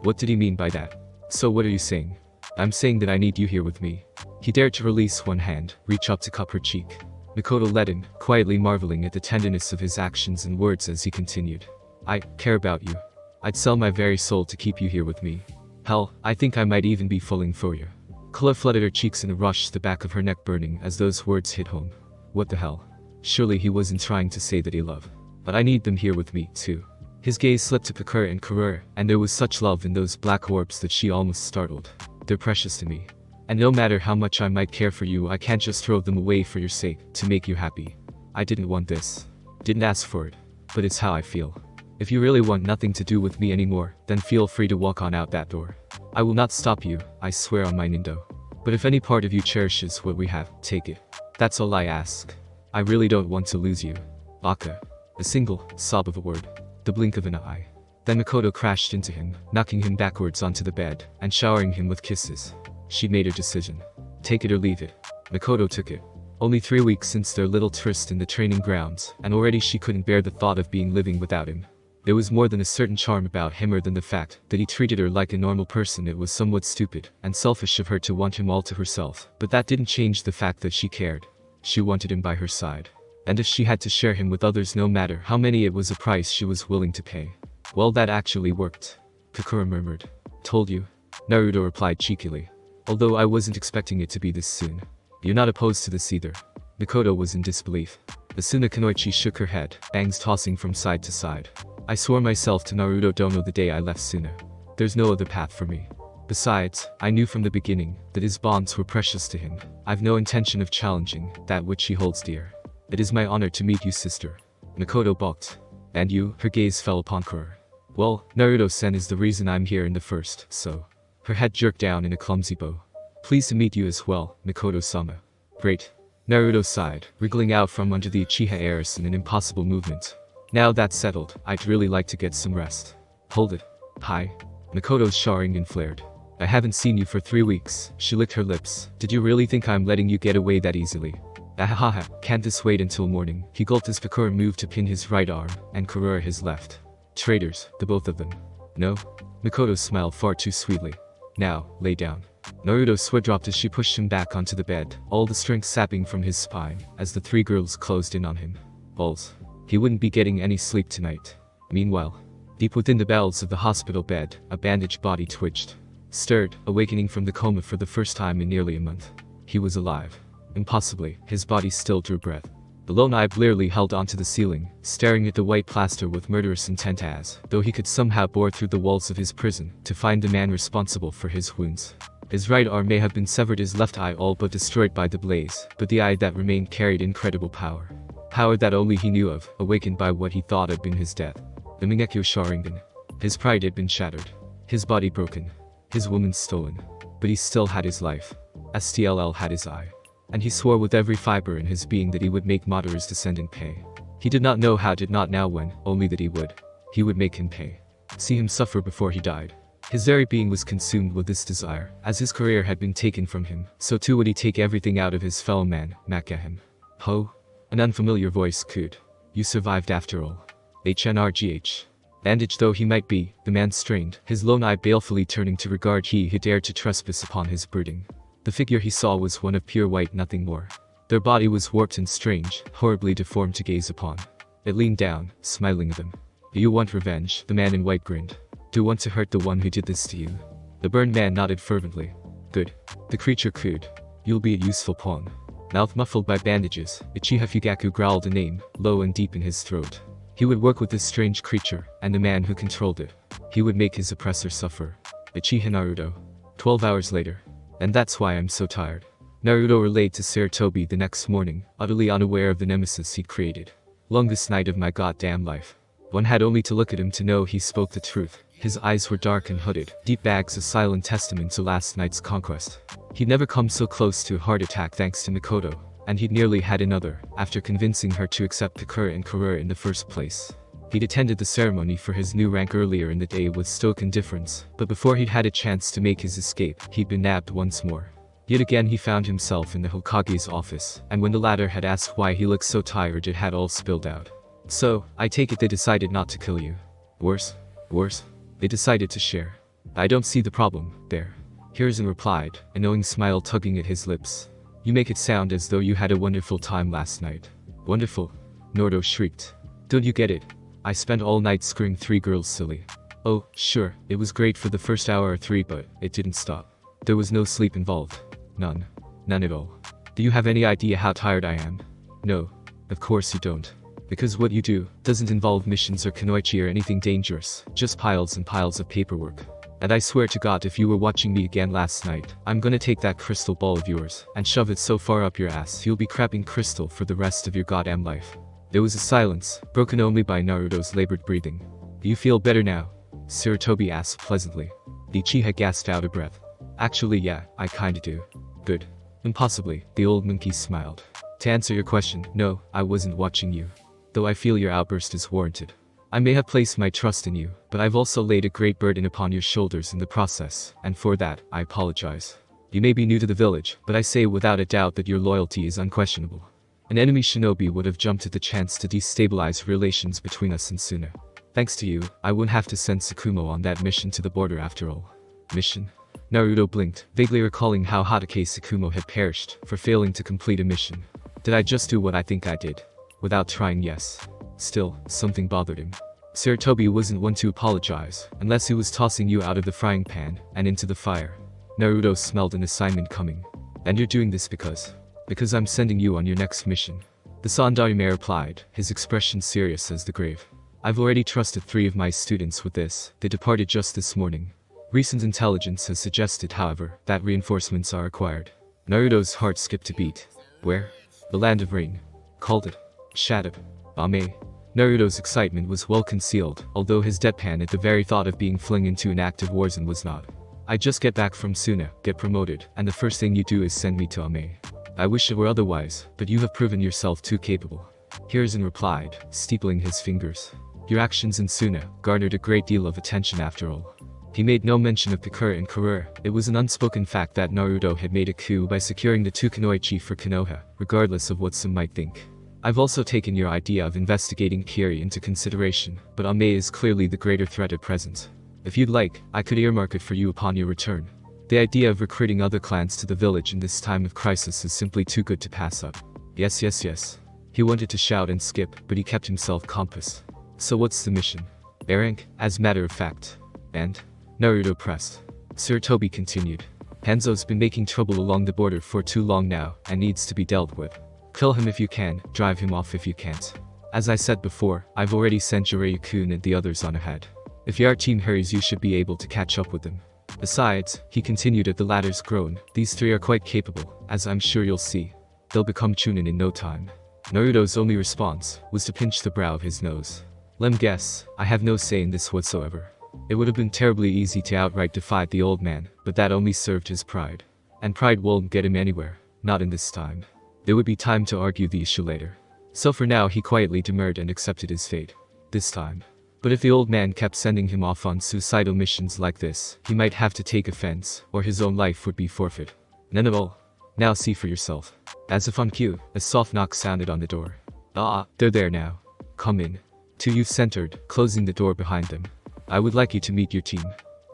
What did he mean by that? "So what are you saying?" "I'm saying that I need you here with me." He dared to release one hand, reach up to cup her cheek. Makoto led him, quietly marveling at the tenderness of his actions and words as he continued. "I care about you. I'd sell my very soul to keep you here with me. Hell, I think I might even be falling for you." Color flooded her cheeks in a rush, the back of her neck burning as those words hit home. What the hell? Surely he wasn't trying to say that he loved. "But I need them here with me, too." His gaze slipped to Pakura and Karura, and there was such love in those black orbs that she almost startled. They're precious to me. And no matter how much I might care for you, I can't just throw them away for your sake, to make you happy. I didn't want this. Didn't ask for it. But it's how I feel. If you really want nothing to do with me anymore, then feel free to walk on out that door. I will not stop you, I swear on my Nindo. But if any part of you cherishes what we have, take it. That's all I ask. I really don't want to lose you. Baka. A single sob of a word. The blink of an eye. Then Makoto crashed into him, knocking him backwards onto the bed, and showering him with kisses. She made her decision. Take it or leave it. Makoto took it. Only 3 weeks since their little tryst in the training grounds, and already she couldn't bear the thought of being living without him. There was more than a certain charm about him or than the fact that he treated her like a normal person. It was somewhat stupid and selfish of her to want him all to herself, but that didn't change the fact that she cared. She wanted him by her side. And if she had to share him with others, no matter how many, it was a price she was willing to pay. Well, that actually worked. Kakura murmured. Told you. Naruto replied cheekily. Although I wasn't expecting it to be this soon. You're not opposed to this either. Makoto was in disbelief. Asuna Kunoichi shook her head, bangs tossing from side to side. I swore myself to Naruto Dono the day I left Suna. There's no other path for me. Besides, I knew from the beginning that his bonds were precious to him. I've no intention of challenging that which he holds dear. It is my honor to meet you, sister. Makoto balked. And you? Her gaze fell upon Kurur. Well, Naruto-sen is the reason I'm here in the first, so. Her head jerked down in a clumsy bow. Pleased to meet you as well, Mikoto-sama. Great. Naruto sighed, wriggling out from under the Uchiha heiress in an impossible movement. Now that's settled, I'd really like to get some rest. Hold it. Hi. Makoto's Sharingan flared. I haven't seen you for 3 weeks. She licked her lips. Did you really think I'm letting you get away that easily? Ahahaha, can't this wait until morning? He gulped as Pakura moved to pin his right arm, and Karura his left. Traitors, the both of them. No? Makoto smiled far too sweetly. Now, lay down. Naruto sweat dropped as she pushed him back onto the bed, all the strength sapping from his spine, as the 3 girls closed in on him. Balls. He wouldn't be getting any sleep tonight. Meanwhile, deep within the bowels of the hospital bed, a bandaged body twitched. Stirred, awakening from the coma for the first time in nearly a month. He was alive. Impossibly, his body still drew breath. The lone eye blearily held onto the ceiling, staring at the white plaster with murderous intent as though he could somehow bore through the walls of his prison to find the man responsible for his wounds. His right arm may have been severed, his left eye all but destroyed by the blaze, but the eye that remained carried incredible power. Power that only he knew of, awakened by what he thought had been his death. The Mingekyo Sharingan. His pride had been shattered. His body broken. His woman stolen. But he still had his life. STLL had his eye. And he swore with every fiber in his being that he would make Madara's descendant pay. He did not know how, did not now when, only that he would. He would make him pay. See him suffer before he died. His very being was consumed with this desire. As his career had been taken from him, so too would he take everything out of his fellow man, Makahem. Ho? An unfamiliar voice cooed. You survived after all. HNRGH. Bandaged though he might be, the man strained, his lone eye balefully turning to regard he who dared to trespass upon his brooding. The figure he saw was one of pure white, nothing more. Their body was warped and strange, horribly deformed to gaze upon. It leaned down, smiling at them. Do you want revenge? The man in white grinned. Do you want to hurt the one who did this to you? The burned man nodded fervently. Good. The creature cooed. You'll be a useful pawn. Mouth muffled by bandages, Uchiha Fugaku growled a name, low and deep in his throat. He would work with this strange creature, and the man who controlled it. He would make his oppressor suffer. Uchiha Naruto. 12 hours later. And that's why I'm so tired. Naruto relayed to Sarutobi the next morning, utterly unaware of the nemesis he'd created. Longest night of my goddamn life. One had only to look at him to know he spoke the truth. His eyes were dark and hooded, deep bags a silent testament to last night's conquest. He'd never come so close to a heart attack thanks to Mikoto, and he'd nearly had another, after convincing her to accept Pakura and Karura in the first place. He'd attended the ceremony for his new rank earlier in the day with stoic indifference, but before he'd had a chance to make his escape, he'd been nabbed once more. Yet again he found himself in the Hokage's office, and when the latter had asked why he looked so tired, it had all spilled out. So, I take it they decided not to kill you. Worse. They decided to share. I don't see the problem, there. Hiruzen replied, a knowing smile tugging at his lips. You make it sound as though you had a wonderful time last night. Wonderful? Naruto shrieked. Don't you get it? I spent all night screwing 3 girls silly. Oh, sure, it was great for the first hour or 3, but it didn't stop. There was no sleep involved. None. None at all. Do you have any idea how tired I am? No. Of course you don't. Because what you do doesn't involve missions or kunoichi or anything dangerous, just piles and piles of paperwork. And I swear to God, if you were watching me again last night, I'm gonna take that crystal ball of yours and shove it so far up your ass you'll be crapping crystal for the rest of your goddamn life. There was a silence, broken only by Naruto's labored breathing. Do you feel better now? Sarutobi asked pleasantly. Ichiha gasped out of breath. Actually yeah, I kinda do. Good. Impossibly, the old monkey smiled. To answer your question, no, I wasn't watching you. Though I feel your outburst is warranted. I may have placed my trust in you, but I've also laid a great burden upon your shoulders in the process, and for that, I apologize. You may be new to the village, but I say without a doubt that your loyalty is unquestionable. An enemy shinobi would have jumped at the chance to destabilize relations between us and Suna. Thanks to you, I wouldn't have to send Tsukumo on that mission to the border after all. Mission? Naruto blinked, vaguely recalling how Hatake Tsukumo had perished for failing to complete a mission. Did I just do what I think I did? Without trying, yes. Still, something bothered him. Sarutobi wasn't one to apologize, unless he was tossing you out of the frying pan and into the fire. Naruto smelled an assignment coming. And you're doing this because I'm sending you on your next mission. The Sandaime replied, his expression serious as the grave. I've already trusted 3 of my students with this, they departed just this morning. Recent intelligence has suggested, however, that reinforcements are required. Naruto's heart skipped a beat. Where? The land of rain. Called it. Shadab. Ame. Naruto's excitement was well concealed, although his deadpan at the very thought of being flung into an active war zone was not. I just get back from Suna, get promoted, and the first thing you do is send me to Ame. I wish it were otherwise, but you have proven yourself too capable. Hiruzen replied, steepling his fingers. Your actions in Suna garnered a great deal of attention after all. He made no mention of Pikura and Karura. It was an unspoken fact that Naruto had made a coup by securing the 2 kunoichi for Konoha, regardless of what some might think. I've also taken your idea of investigating Kiri into consideration, but Ame is clearly the greater threat at present. If you'd like, I could earmark it for you upon your return. The idea of recruiting other clans to the village in this time of crisis is simply too good to pass up. Yes, yes, yes. He wanted to shout and skip, but he kept himself compass. So what's the mission? A rank, as matter of fact. And? Naruto pressed. Sarutobi continued. Hanzo's been making trouble along the border for too long now, and needs to be dealt with. Kill him if you can, drive him off if you can't. As I said before, I've already sent Jiraiya-kun and the others on ahead. If your team hurries, you should be able to catch up with them. Besides, he continued at the latter's groan, these 3 are quite capable, as I'm sure you'll see. They'll become Chunin in no time. Naruto's only response was to pinch the brow of his nose. Lem guess, I have no say in this whatsoever. It would have been terribly easy to outright defy the old man, but that only served his pride. And pride won't get him anywhere, not in this time. There would be time to argue the issue later. So for now he quietly demurred and accepted his fate. This time. But if the old man kept sending him off on suicidal missions like this, he might have to take offense, or his own life would be forfeit. None of all. Now see for yourself. As if on cue, a soft knock sounded on the door. They're there now. Come in. 2 youths entered, closing the door behind them. I would like you to meet your team.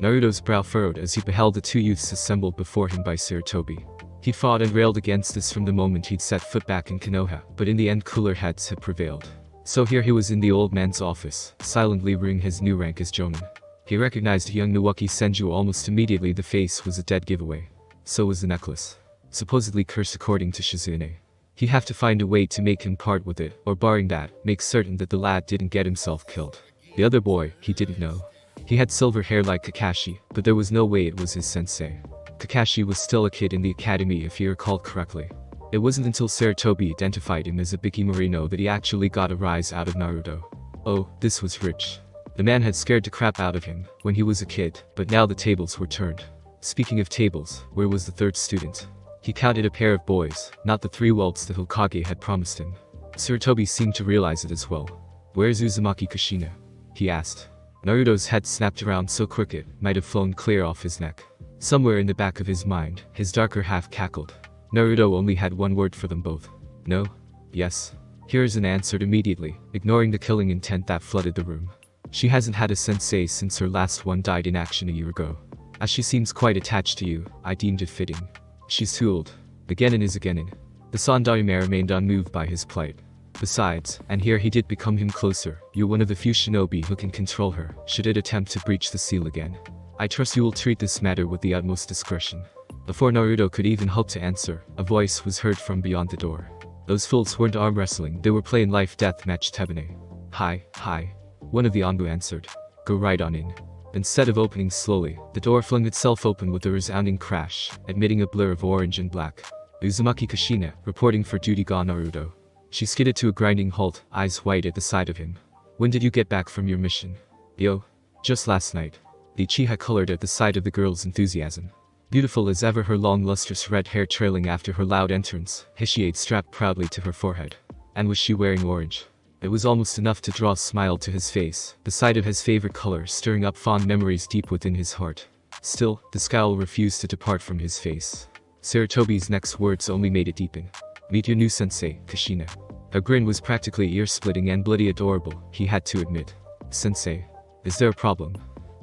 Naruto's brow furrowed as he beheld the 2 youths assembled before him by Sarutobi. He'd fought and railed against this from the moment he'd set foot back in Konoha, but in the end cooler heads had prevailed. So here he was in the old man's office, silently rearing his new rank as Jonin. He recognized young Nuwaki Senju almost immediately. The face was a dead giveaway. So was the necklace. Supposedly cursed according to Shizune. He'd have to find a way to make him part with it, or barring that, make certain that the lad didn't get himself killed. The other boy, he didn't know. He had silver hair like Kakashi, but there was no way it was his sensei. Kakashi was still a kid in the academy if he recalled correctly. It wasn't until Sarutobi identified him as a Biki Morino that he actually got a rise out of Naruto. Oh, this was rich. The man had scared the crap out of him when he was a kid, but now the tables were turned. Speaking of tables, where was the 3rd student? He counted a pair of boys, not the 3 welts the Hokage had promised him. Sarutobi seemed to realize it as well. Where's Uzumaki Kushina? He asked. Naruto's head snapped around so quick it might have flown clear off his neck. Somewhere in the back of his mind, his darker half cackled. Naruto only had one word for them both. No? Yes. Hiruzen answered immediately, ignoring the killing intent that flooded the room. She hasn't had a sensei since her last one died in action a year ago. As she seems quite attached to you, I deemed it fitting. She's too old. The genin is a genin. The Sandaime remained unmoved by his plight. Besides, and here he did become him closer, you're one of the few shinobi who can control her, should it attempt to breach the seal again. I trust you will treat this matter with the utmost discretion. Before Naruto could even hope to answer, a voice was heard from beyond the door. Those fools weren't arm wrestling, they were playing life deathmatch Tebane. Hi. One of the Anbu answered. Go right on in. Instead of opening slowly, the door flung itself open with a resounding crash, admitting a blur of orange and black. Uzumaki Kushina, reporting for duty ga Naruto. She skidded to a grinding halt, eyes wide at the sight of him. When did you get back from your mission? Yo. Just last night. The Uchiha colored at the sight of the girl's enthusiasm. Beautiful as ever, her long lustrous red hair trailing after her loud entrance, Hishiade strapped proudly to her forehead. And was she wearing orange? It was almost enough to draw a smile to his face, the sight of his favorite color stirring up fond memories deep within his heart. Still, the scowl refused to depart from his face. Sarutobi's next words only made it deepen. Meet your new sensei, Kushina. Her grin was practically ear-splitting and bloody adorable, he had to admit. Sensei. Is there a problem?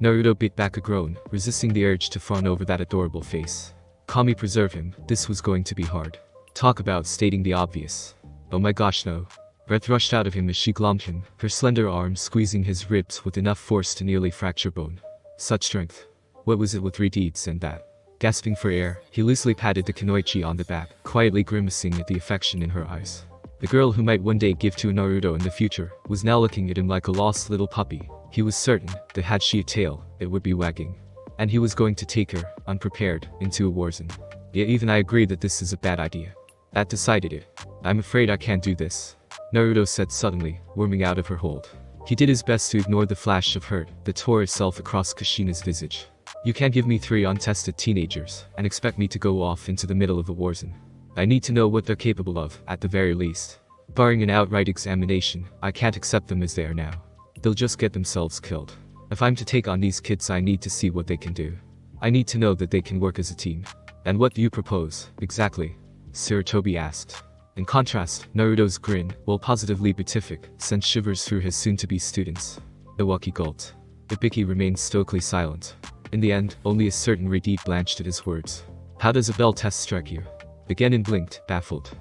Naruto beat back a groan, resisting the urge to fawn over that adorable face. Kami preserve him, this was going to be hard. Talk about stating the obvious. Oh my gosh no. Breath rushed out of him as she glommed him, her slender arms squeezing his ribs with enough force to nearly fracture bone. Such strength. What was it with redeeds and that? Gasping for air, he loosely patted the kunoichi on the back, quietly grimacing at the affection in her eyes. The girl who might one day give to Naruto in the future, was now looking at him like a lost little puppy. He was certain that had she a tail, it would be wagging. And he was going to take her, unprepared, into a war zone. Yet even I agree that this is a bad idea. That decided it. I'm afraid I can't do this. Naruto said suddenly, worming out of her hold. He did his best to ignore the flash of hurt that tore itself across Kushina's visage. You can't give me 3 untested teenagers, and expect me to go off into the middle of a war zone. I need to know what they're capable of, at the very least. Barring an outright examination, I can't accept them as they are now. They'll just get themselves killed. If I'm to take on these kids, I need to see what they can do. I need to know that they can work as a team. And what do you propose, exactly? Sarutobi asked. In contrast, Naruto's grin, while positively beatific, sent shivers through his soon-to-be students. Iwaki gulped. Ibiki remained stoically silent. In the end, only a certain redeed blanched at his words. How does a bell test strike you? Genin blinked, baffled.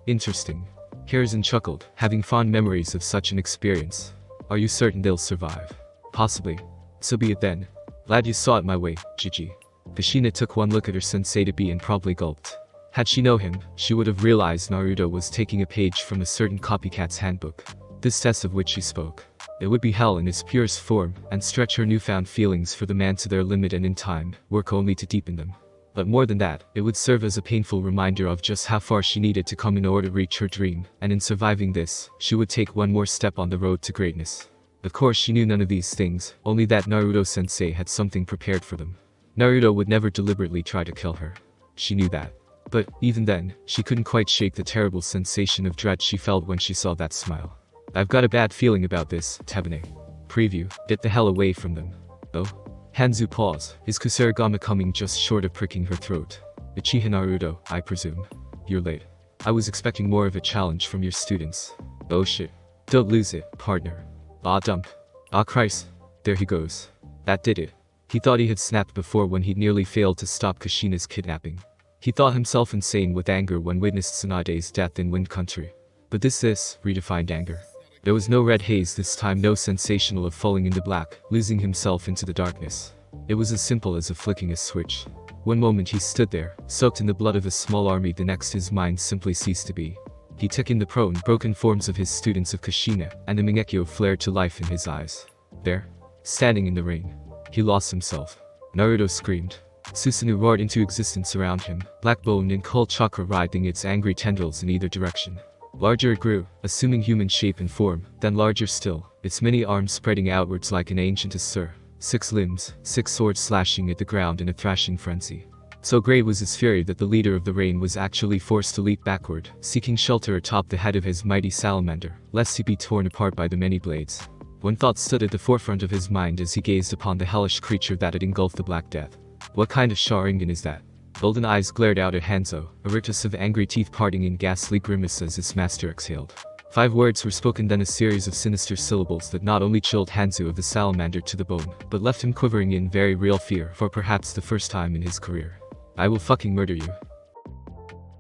Interesting. Hiruzen chuckled, having fond memories of such an experience. Are you certain they'll survive? Possibly. So be it then. Glad you saw it my way, Gigi. Kushina took one look at her sensei-to-be and probably gulped. Had she known him, she would have realized Naruto was taking a page from a certain copycat's handbook. This test of which she spoke. It would be hell in its purest form, and stretch her newfound feelings for the man to their limit and in time, work only to deepen them. But more than that, it would serve as a painful reminder of just how far she needed to come in order to reach her dream, and in surviving this, she would take one more step on the road to greatness. Of course she knew none of these things, only that Naruto-sensei had something prepared for them. Naruto would never deliberately try to kill her. She knew that. But, even then, she couldn't quite shake the terrible sensation of dread she felt when she saw that smile. I've got a bad feeling about this, Tebane. Preview, get the hell away from them. Oh? Hanzo paused, his kusarigama coming just short of pricking her throat. Uchiha Naruto, I presume. You're late. I was expecting more of a challenge from your students. Oh shit. Don't lose it, partner. Ah dump. Ah Christ. There he goes. That did it. He thought he had snapped before when he'd nearly failed to stop Kushina's kidnapping. He thought himself insane with anger when witnessed Tsunade's death in Wind Country. But this redefined anger. There was no red haze this time, no sensational of falling into black, losing himself into the darkness. It was as simple as a flicking a switch. One moment he stood there, soaked in the blood of a small army, the next his mind simply ceased to be. He took in the prone, broken forms of his students of Kushina, and the Mingekyo flared to life in his eyes. There, standing in the rain, he lost himself. Naruto screamed. Susanoo roared into existence around him, black-boned and cold chakra writhing its angry tendrils in either direction. Larger it grew, assuming human shape and form, then larger still, its many arms spreading outwards like an ancient Asur, 6 limbs, 6 swords slashing at the ground in a thrashing frenzy. So great was his fury that the leader of the rain was actually forced to leap backward, seeking shelter atop the head of his mighty salamander, lest he be torn apart by the many blades. One thought stood at the forefront of his mind as he gazed upon the hellish creature that had engulfed the Black Death. What kind of Sharingan is that? Golden eyes glared out at Hanzo, a rictus of angry teeth parting in ghastly grimace as its master exhaled. 5 words were spoken, then a series of sinister syllables that not only chilled Hanzo of the salamander to the bone, but left him quivering in very real fear for perhaps the first time in his career. I will fucking murder you.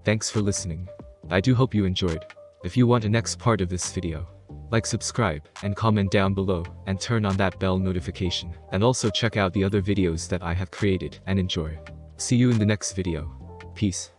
Thanks for listening. I do hope you enjoyed. If you want a next part of this video, like, subscribe, and comment down below, and turn on that bell notification, and also check out the other videos that I have created, and enjoy. See you in the next video. Peace.